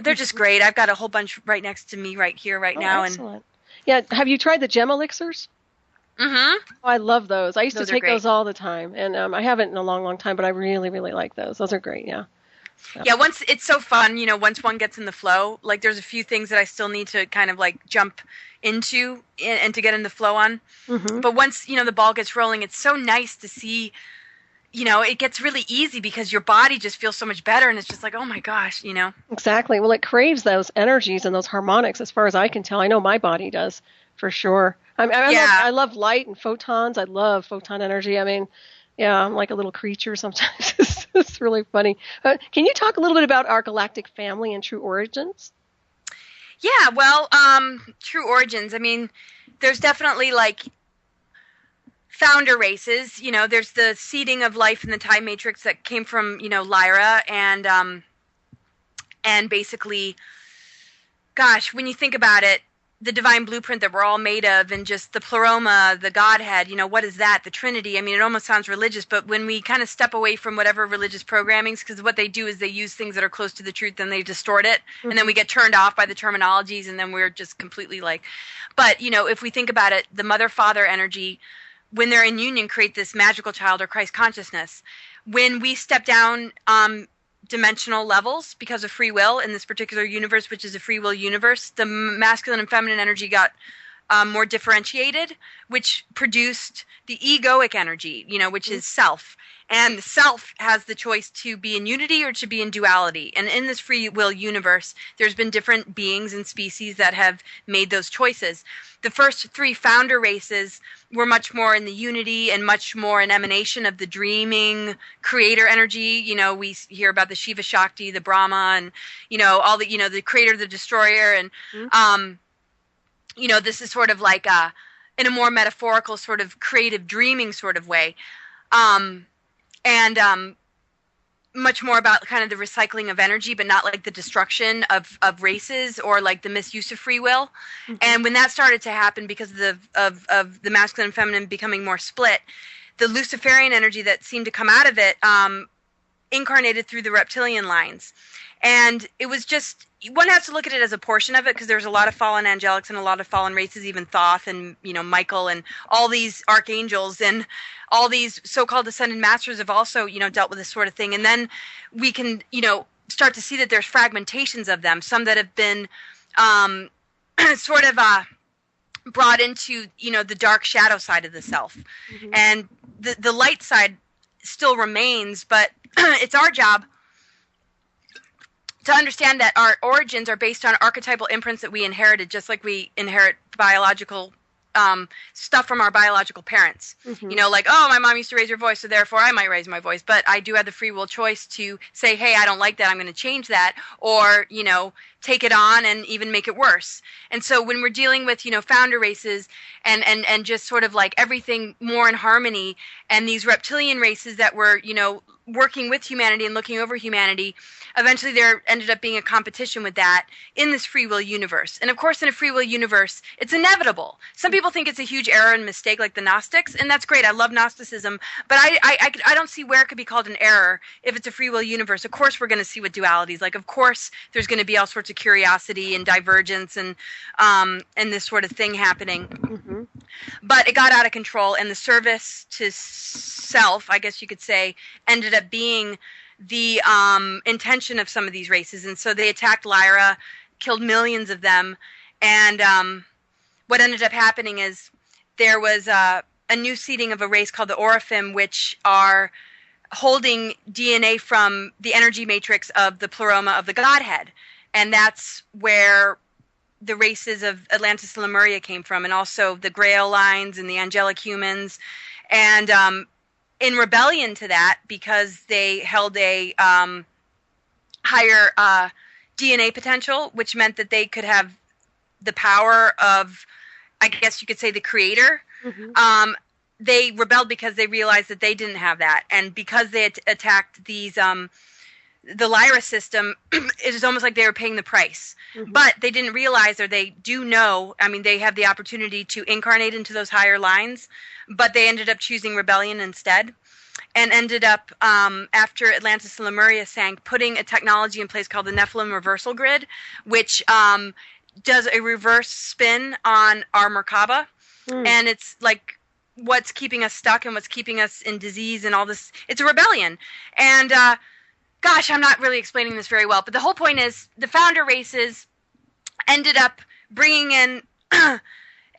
they're just great. I've got a whole bunch right next to me right here right now. Excellent. Yeah. Have you tried the gem elixirs? Mm-hmm. Oh, I love those. I used to take those all the time, and I haven't in a long, long time, but I really, really like those. Those are great, yeah. Yeah, once it's so fun, once one gets in the flow, like there's a few things that I still need to kind of like jump into and to get in the flow on. Mm-hmm. But once, the ball gets rolling, it's so nice to see, it gets really easy because your body just feels so much better, and it's just like, oh my gosh, Exactly. Well, it craves those energies and those harmonics as far as I can tell. I know my body does for sure. I love light and photons. I love photon energy. I mean, yeah, I'm like a little creature sometimes. It's really funny. Can you talk a little bit about our galactic family and true origins? Yeah, well, true origins. I mean, there's definitely like founder races. There's the seeding of life in the time matrix that came from, Lyra, and basically, gosh, when you think about it, the divine blueprint that we're all made of, and just the pleroma, the Godhead, what is that? The Trinity. I mean, it almost sounds religious, but when we kind of step away from whatever religious programmings, because what they do is they use things that are close to the truth and they distort it, and then we get turned off by the terminologies, and then we're just completely like, but, if we think about it, the mother-father energy, when they're in union, create this magical child or Christ consciousness. when we step down dimensional levels because of free will in this particular universe, which is a free will universe, the masculine and feminine energy got more differentiated, which produced the egoic energy, which is self. And the self has the choice to be in unity or to be in duality. And in this free will universe, there's been different beings and species that have made those choices. The first 3 founder races were much more in the unity and much more an emanation of the dreaming creator energy. We hear about the Shiva Shakti, the Brahma, and, all the, the creator, the destroyer. And, this is sort of like in a more metaphorical sort of creative dreaming sort of way. And much more about kind of the recycling of energy, but not like the destruction of races or like the misuse of free will. Mm-hmm. And when that started to happen because of the masculine and feminine becoming more split, the Luciferian energy that seemed to come out of it incarnated through the reptilian lines. And it was just, one has to look at it as a portion of it, because there's a lot of fallen angelics and a lot of fallen races, even Thoth and, Michael and all these archangels and all these so-called ascended masters have also, dealt with this sort of thing. And then we can, start to see that there's fragmentations of them, some that have been sort of brought into, the dark shadow side of the self. Mm-hmm. And the light side still remains, but it's our job to understand that our origins are based on archetypal imprints that we inherited, just like we inherit biological stuff from our biological parents. Mm-hmm. Like, oh, my mom used to raise her voice, so therefore I might raise my voice. But I do have the free will choice to say, hey, I don't like that, I'm going to change that, or, take it on and even make it worse. And so when we're dealing with, founder races and just sort of like everything more in harmony, and these reptilian races that were, working with humanity and looking over humanity, eventually there ended up being a competition with that in this free will universe. And of course, in a free will universe, it's inevitable. Some people think it's a huge error and mistake, like the Gnostics, and that's great. I love Gnosticism, but I don't see where it could be called an error if it's a free will universe. Of course, we're going to see what duality is like. Of course, there's going to be all sorts of curiosity and divergence and this sort of thing happening. Mm-hmm. But it got out of control, and the service to self, I guess you could say, ended up being the intention of some of these races. And so they attacked Lyra, killed millions of them, and what ended up happening is there was a new seeding of a race called the Oraphim, which are holding DNA from the energy matrix of the pleroma of the Godhead. And that's where the races of Atlantis and Lemuria came from, and also the Grail lines and the angelic humans. And in rebellion to that, because they held a higher DNA potential, which meant that they could have the power of, I guess you could say, the creator, mm-hmm. They rebelled because they realized that they didn't have that. And because they attacked these the Lyra system, it was almost like they were paying the price. Mm-hmm. But they didn't realize, or they do know, they have the opportunity to incarnate into those higher lines, but they ended up choosing rebellion instead, and ended up, after Atlantis and Lemuria sank, putting a technology in place called the Nephilim reversal grid, which does a reverse spin on our Merkaba. Mm. And it's like what's keeping us stuck and what's keeping us in disease and all this. It's a rebellion. And gosh, I'm not really explaining this very well, but the whole point is the founder races ended up bringing in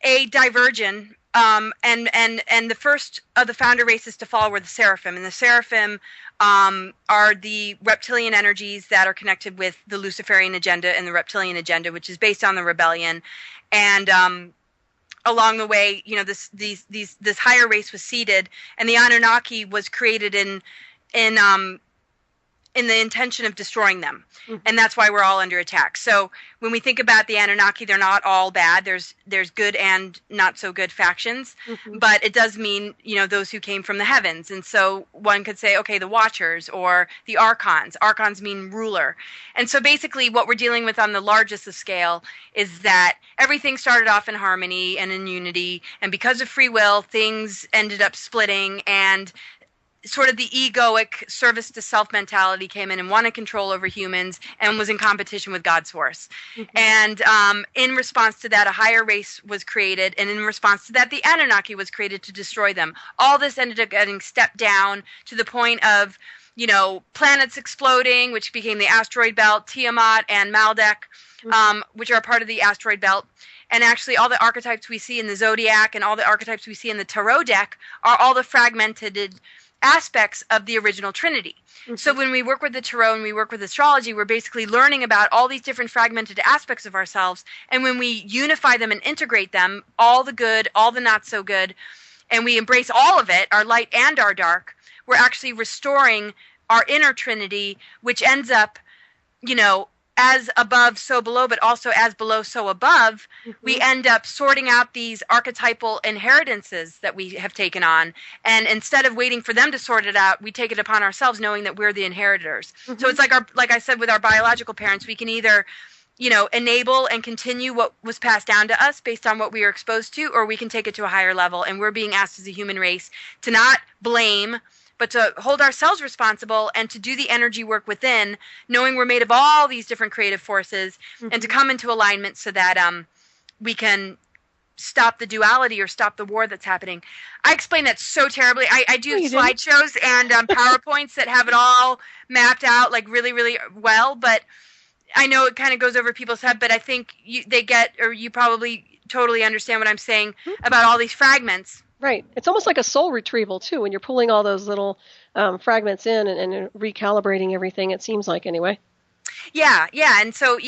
a diversion, and the first of the founder races to fall were the Seraphim, and the Seraphim are the reptilian energies that are connected with the Luciferian agenda and the reptilian agenda, which is based on the rebellion. And along the way, this higher race was seeded, and the Anunnaki was created in the intention of destroying them. Mm-hmm. And that's why we're all under attack. So when we think about the Anunnaki, they're not all bad. There's good and not so good factions. Mm-hmm. But it does mean, those who came from the heavens. And so one could say, okay, the Watchers or the Archons. Archons mean ruler. And so basically what we're dealing with on the largest of scale is that everything started off in harmony and in unity. And because of free will, things ended up splitting, and sort of the egoic service to self mentality came in and wanted control over humans and was in competition with God's source. And in response to that, a higher race was created. And in response to that, the Anunnaki was created to destroy them. All this ended up getting stepped down to the point of, planets exploding, which became the asteroid belt, Tiamat and Maldek, which are part of the asteroid belt. And actually, all the archetypes we see in the zodiac and all the archetypes we see in the tarot deck are all the fragmented aspects of the original Trinity. So when we work with the tarot and we work with astrology, we're basically learning about all these different fragmented aspects of ourselves. And when we unify them and integrate them, all the good, all the not so good, and we embrace all of it, our light and our dark, we're actually restoring our inner Trinity, which ends up, as above, so below, but also as below, so above. We end up sorting out these archetypal inheritances that we have taken on. And instead of waiting for them to sort it out, we take it upon ourselves, knowing that we're the inheritors. So it's like I said, with our biological parents, we can either, enable and continue what was passed down to us based on what we were exposed to, or we can take it to a higher level. And we're being asked as a human race to not blame, but to hold ourselves responsible and to do the energy work within, knowing we're made of all these different creative forces, and to come into alignment so that we can stop the duality or stop the war that's happening. I explain that so terribly. I do slideshows and PowerPoints that have it all mapped out like really, really well, but I know it kind of goes over people's head, but I think you probably totally understand what I'm saying about all these fragments. Right. It's almost like a soul retrieval, too, when you're pulling all those little fragments in and recalibrating everything, it seems like, anyway. Yeah. And so,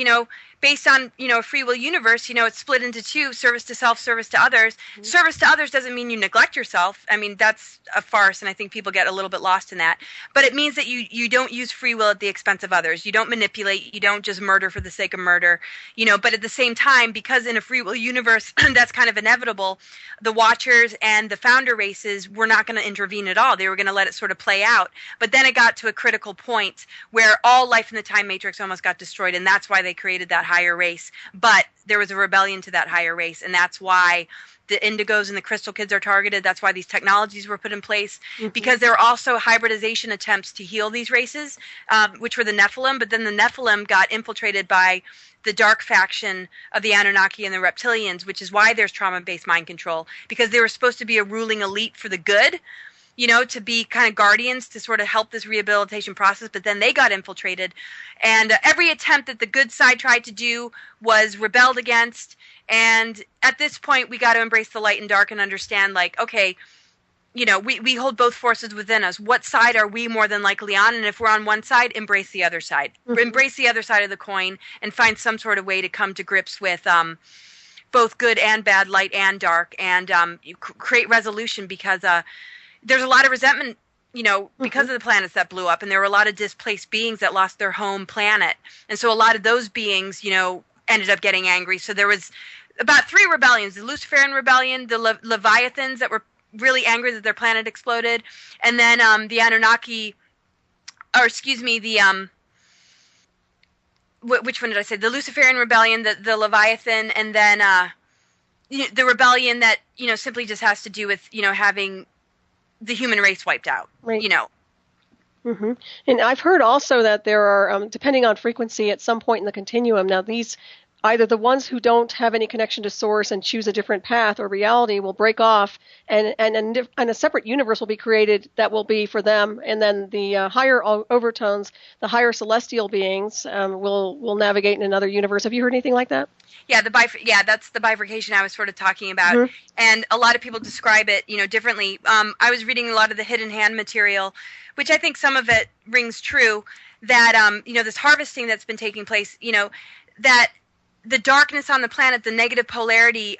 based on, a free will universe, it's split into two: service to self, service to others. Service to others doesn't mean you neglect yourself. I mean, that's a farce, and I think people get a little bit lost in that. But it means that you don't use free will at the expense of others. You don't manipulate. You don't just murder for the sake of murder. But at the same time, because in a free will universe, that's kind of inevitable, the Watchers and the Founder races were not going to intervene at all. They were going to let it sort of play out. But then it got to a critical point where all life in the time matrix almost got destroyed, and that's why they created that higher race. But there was a rebellion to that higher race, and that's why the indigos and the crystal kids are targeted. That's why these technologies were put in place, because there were also hybridization attempts to heal these races, which were the Nephilim. But then the Nephilim got infiltrated by the dark faction of the Anunnaki and the reptilians, which is why there's trauma-based mind control, because they were supposed to be a ruling elite for the good, to be kind of guardians to sort of help this rehabilitation process, but then they got infiltrated. And every attempt that the good side tried to do was rebelled against. And at this point, we got to embrace the light and dark and understand, like, okay, we hold both forces within us. What side are we more than likely on? And if we're on one side, embrace the other side. Embrace the other side of the coin and find some sort of way to come to grips with both good and bad, light and dark, and create resolution, because there's a lot of resentment, because of the planets that blew up, and there were a lot of displaced beings that lost their home planet. And so a lot of those beings, ended up getting angry. So there was about 3 rebellions: the Luciferian rebellion, the Leviathans that were really angry that their planet exploded, and then the Anunnaki, which one did I say? The Luciferian rebellion, the Leviathan, and then the rebellion that, simply just has to do with, having the human race wiped out, right. And I've heard also that there are, depending on frequency, at some point in the continuum, now these, either the ones who don't have any connection to source and choose a different path or reality will break off, and a separate universe will be created that will be for them, and then the higher overtones, the higher celestial beings, will navigate in another universe. Have you heard anything like that? Yeah, that's the bifurcation I was sort of talking about. And a lot of people describe it, differently. I was reading a lot of the Hidden Hand material, which I think some of it rings true, that, this harvesting that's been taking place, that the darkness on the planet, the negative polarity,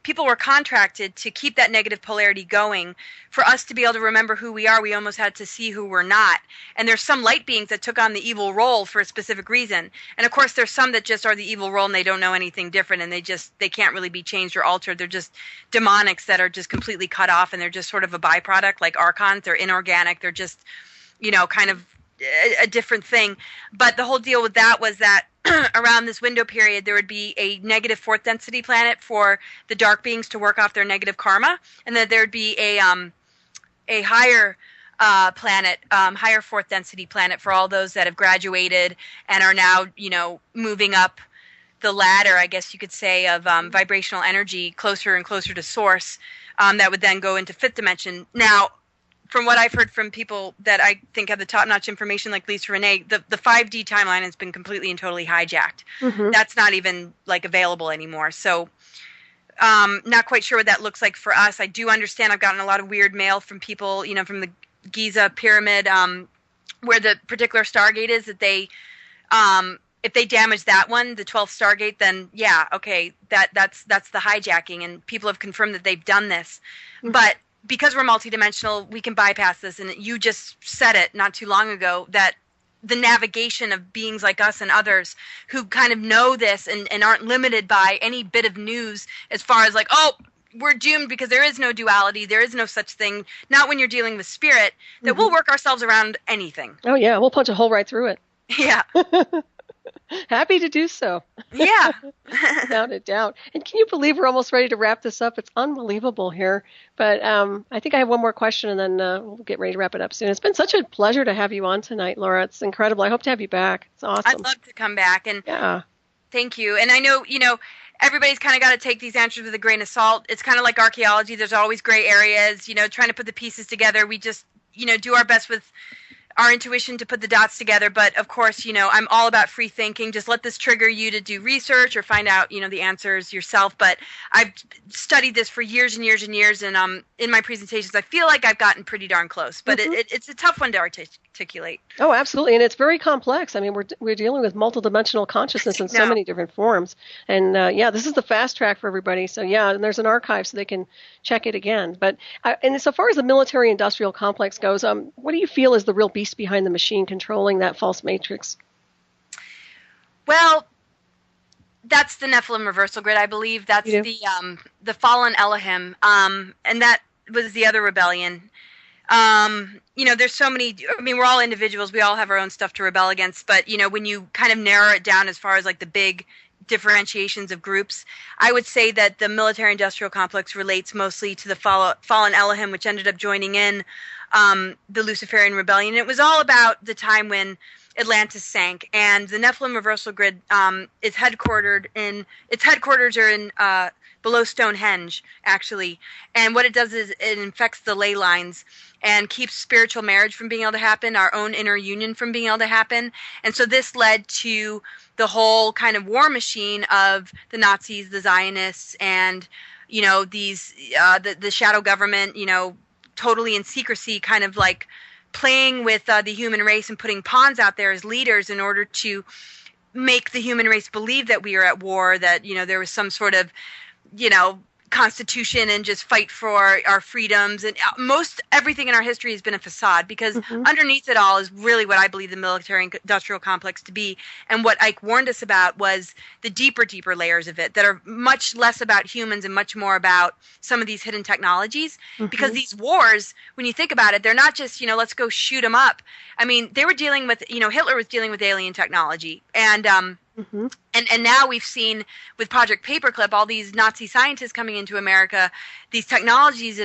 people were contracted to keep that negative polarity going. For us to be able to remember who we are, we almost had to see who we're not. And there's some light beings that took on the evil role for a specific reason. And of course, there's some that just are the evil role and they don't know anything different, and they can't really be changed or altered. They're just demonics that are just completely cut off, and they're just sort of a byproduct, like archons. They're inorganic. They're just, kind of a different thing. But the whole deal with that was that around this window period, there would be a negative 4th density planet for the dark beings to work off their negative karma, and that there would be a higher planet, higher fourth density planet for all those that have graduated and are now, moving up the ladder, I guess you could say, of vibrational energy closer and closer to source, that would then go into fifth dimension. Now, from what I've heard from people that I think have the top-notch information, like Lisa Renee, the 5D timeline has been completely and totally hijacked. Mm-hmm. That's not even available anymore. So not quite sure what that looks like for us. I do understand I've gotten a lot of weird mail from people, from the Giza pyramid, where the particular Stargate is, that they if they damage that one, the 12th Stargate, then yeah, okay, that's the hijacking, and people have confirmed that they've done this. Mm-hmm. But because we're multidimensional, we can bypass this. And you just said it not too long ago, that the navigation of beings like us and others who kind of know this and aren't limited by any bit of news as far as like, oh, we're doomed because there is no duality. There is no such thing. Not when you're dealing with spirit, that mm-hmm. we'll work ourselves around anything. Oh, yeah. We'll punch a hole right through it. Yeah. Happy to do so. Yeah. Without a doubt. And can you believe we're almost ready to wrap this up? It's unbelievable here. But I think I have one more question, and then we'll get ready to wrap it up soon. It's been such a pleasure to have you on tonight, Laura. It's incredible. I hope to have you back. It's awesome. I'd love to come back. And yeah. Thank you. And I know, everybody's kind of got to take these answers with a grain of salt. It's kind of like archaeology. There's always gray areas, trying to put the pieces together. We just, do our best with our intuition to put the dots together. But of course, I'm all about free thinking. Just let this trigger you to do research or find out, the answers yourself. But I've studied this for years and years and years. And in my presentations, I feel like I've gotten pretty darn close. But mm-hmm. it's a tough one to articulate. Oh, absolutely. And it's very complex. I mean, we're dealing with multidimensional consciousness in so many different forms. And this is the fast track for everybody. So yeah, and there's an archive so they can check it again. But and so far as the military-industrial complex goes, what do you feel is the real beast behind the machine controlling that false matrix? Well, that's the Nephilim reversal grid, I believe. That's the fallen Elohim, and that was the other rebellion. There's so many. I mean, we're all individuals. We all have our own stuff to rebel against. But when you kind of narrow it down as far as like the big differentiations of groups, I would say that the military-industrial complex relates mostly to the fallen Elohim, which ended up joining in the Luciferian rebellion. It was all about the time when Atlantis sank, and the Nephilim reversal grid is headquartered in. Its headquarters are in below Stonehenge, actually. And what it does is it infects the ley lines and keeps spiritual marriage from being able to happen, our own inner union from being able to happen. And so this led to the whole kind of war machine of the Nazis, the Zionists, and these the shadow government, totally in secrecy, kind of like playing with the human race and putting pawns out there as leaders in order to make the human race believe that we are at war, that there was some sort of constitution and just fight for our freedoms. And most everything in our history has been a facade, because mm-hmm. underneath it all is really what I believe the military-industrial complex to be. And what Ike warned us about was the deeper layers of it that are much less about humans and much more about some of these hidden technologies. Mm-hmm. Because these wars, when you think about it, they're not just, let's go shoot them up. I mean, they were dealing with, Hitler was dealing with alien technology. And mm-hmm. And now we've seen with Project Paperclip, all these Nazi scientists coming into America, these technologies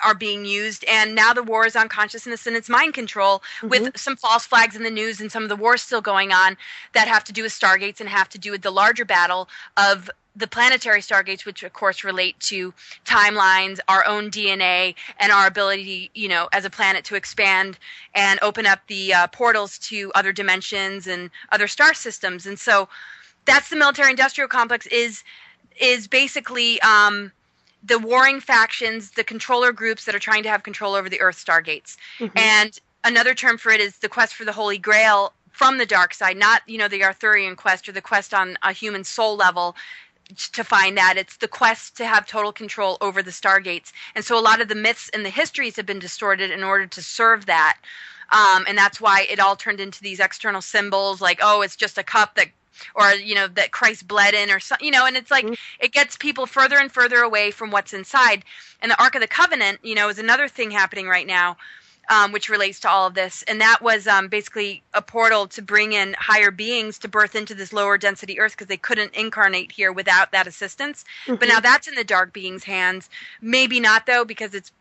are being used, and now the war is on consciousness and it's mind control, mm-hmm. with some false flags in the news and some of the wars still going on that have to do with stargates and have to do with the larger battle of the planetary stargates, which of course relate to timelines, our own DNA, and our ability, as a planet to expand and open up the portals to other dimensions and other star systems. And so that's the military-industrial complex is basically the warring factions, the controller groups that are trying to have control over the Earth stargates. Mm-hmm. And another term for it is the quest for the Holy Grail from the dark side, not, the Arthurian quest or the quest on a human soul level to find that. It's the quest to have total control over the stargates. And so a lot of the myths and the histories have been distorted in order to serve that. And that's why it all turned into these external symbols like, oh, it's just a cup that, or, that Christ bled in, or something, and it's like, mm-hmm. it gets people further and further away from what's inside. And the Ark of the Covenant, is another thing happening right now, which relates to all of this. And that was basically a portal to bring in higher beings to birth into this lower density Earth, because they couldn't incarnate here without that assistance. Mm-hmm. But now that's in the dark beings' hands. Maybe not, though, because it's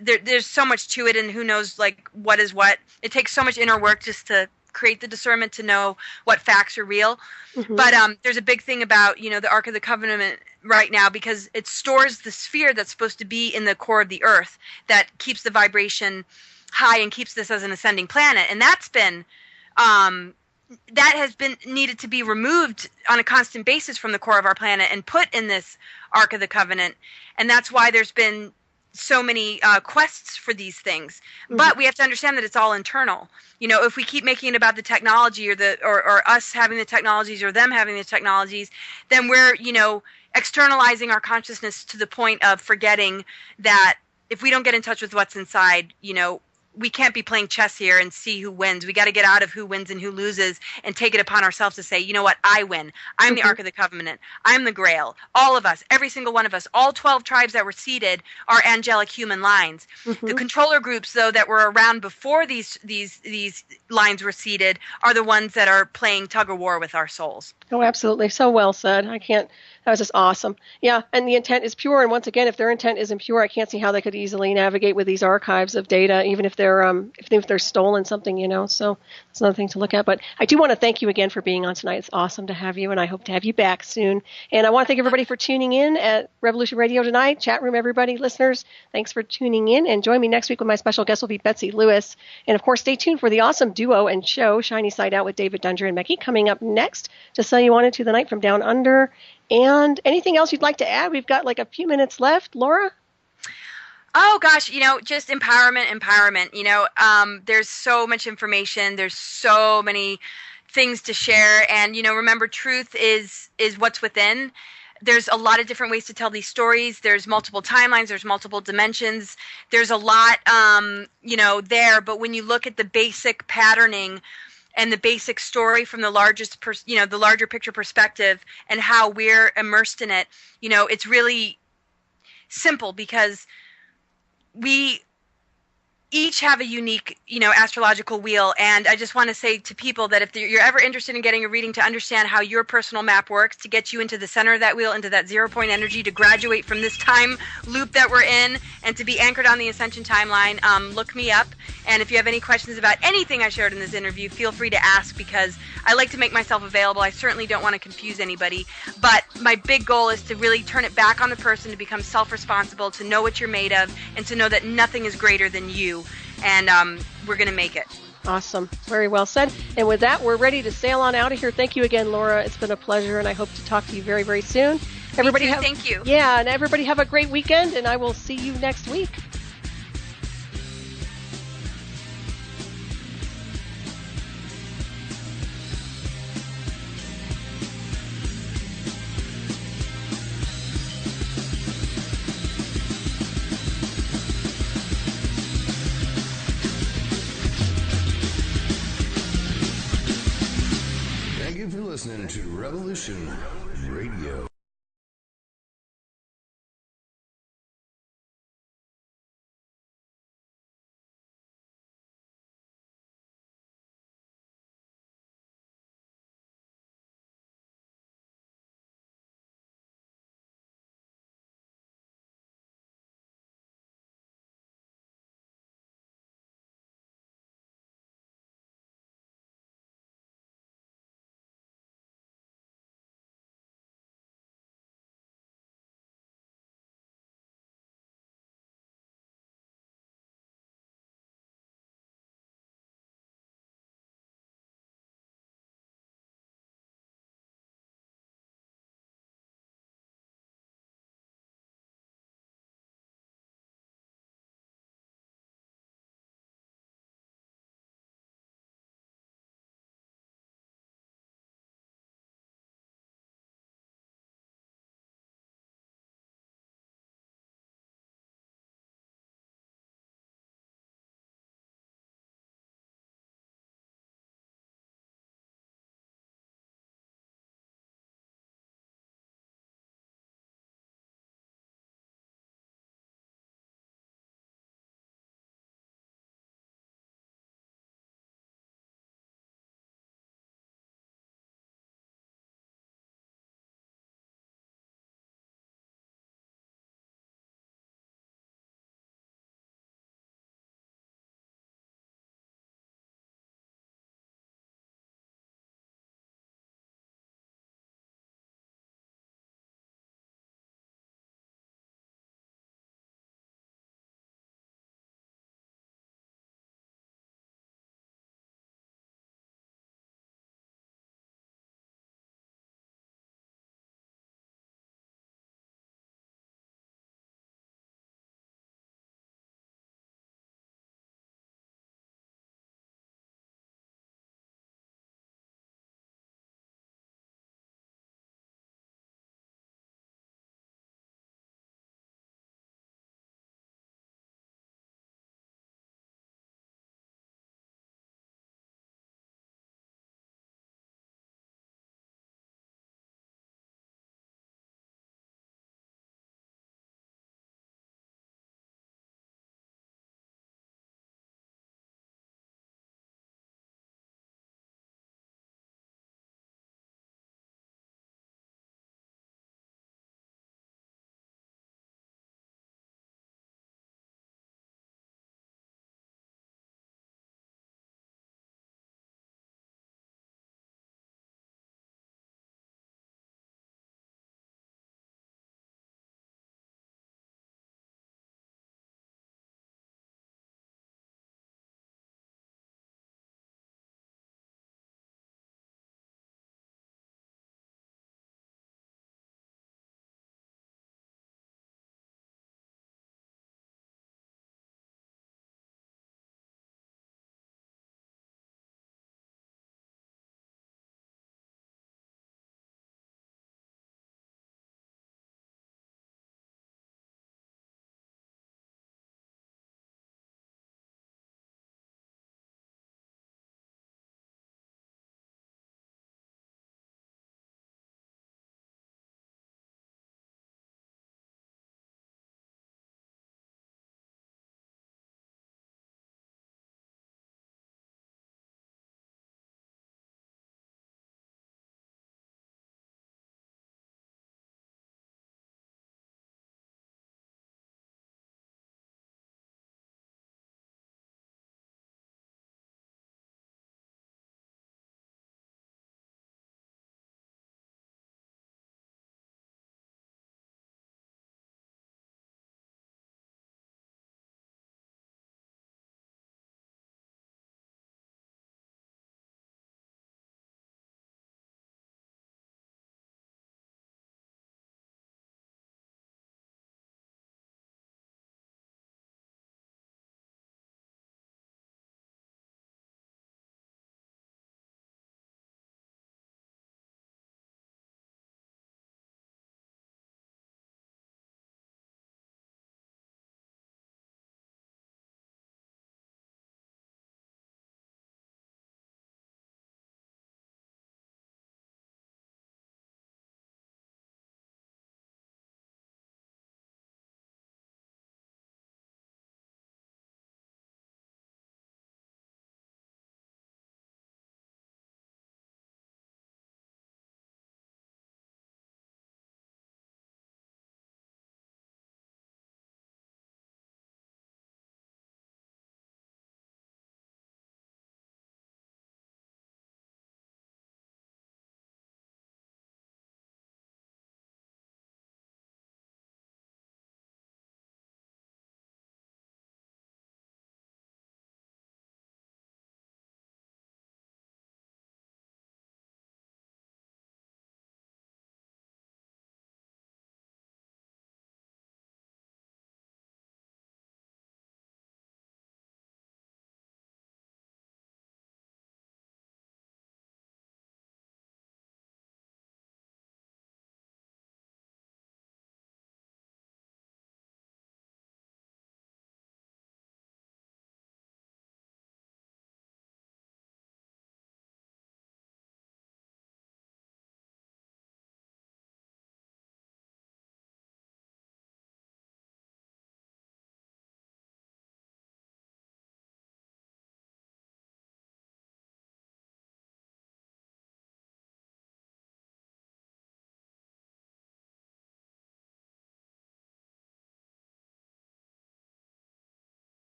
there's so much to it, and who knows like what is what. It takes so much inner work just to create the discernment to know what facts are real. Mm-hmm. But there's a big thing about the Ark of the Covenant right now, because it stores the sphere that's supposed to be in the core of the Earth that keeps the vibration high and keeps this as an ascending planet, and that's been that has been needed to be removed on a constant basis from the core of our planet and put in this Ark of the Covenant. And that's why there's been so many quests for these things. Mm-hmm. But we have to understand that it's all internal. If we keep making it about the technology or us having the technologies or them having the technologies, then we're, externalizing our consciousness to the point of forgetting that if we don't get in touch with what's inside, we can't be playing chess here and see who wins. We got to get out of who wins and who loses and take it upon ourselves to say, you know what, I win. I'm the Ark of the Covenant. I'm the Grail. All of us, every single one of us, all 12 tribes that were seeded are angelic human lines. Mm-hmm. The controller groups, though, that were around before these lines were seeded are the ones that are playing tug of war with our souls. Oh, absolutely. So well said. That was just awesome. Yeah, and the intent is pure. And once again, if their intent isn't pure, I can't see how they could easily navigate with these archives of data, even if they're stolen something, So that's another thing to look at. But I do want to thank you again for being on tonight. It's awesome to have you, and I hope to have you back soon. And I want to thank everybody for tuning in at Revolution Radio tonight. Chat room, everybody, listeners, thanks for tuning in. And join me next week when my special guest will be Betsy Lewis. And of course, stay tuned for the awesome duo and show Shiny Side Out with David Dunger and Becky coming up next to sell you on into the night from down under. And anything else you'd like to add? We've got like a few minutes left. Laura? Oh, gosh, just empowerment. There's so much information. There's so many things to share. And, remember, truth is what's within. There's a lot of different ways to tell these stories. There's multiple timelines. There's multiple dimensions. There's a lot, there. But when you look at the basic patterning and the basic story from the the larger picture perspective and how we're immersed in it, it's really simple because we each have a unique, astrological wheel. And I just want to say to people that if you're ever interested in getting a reading to understand how your personal map works, to get you into the center of that wheel, into that 0-point energy, to graduate from this time loop that we're in, and to be anchored on the Ascension timeline, look me up. And if you have any questions about anything I shared in this interview, feel free to ask, because I like to make myself available. I certainly don't want to confuse anybody. But my big goal is to really turn it back on the person, to become self-responsible, to know what you're made of, and to know that nothing is greater than you. And we're going to make it. Awesome. Very well said. And with that, we're ready to sail on out of here. Thank you again, Laura. It's been a pleasure, and I hope to talk to you very, very soon. Everybody Me too. Thank you. Yeah, and everybody have a great weekend, and I will see you next week. Listening to Revolution Radio.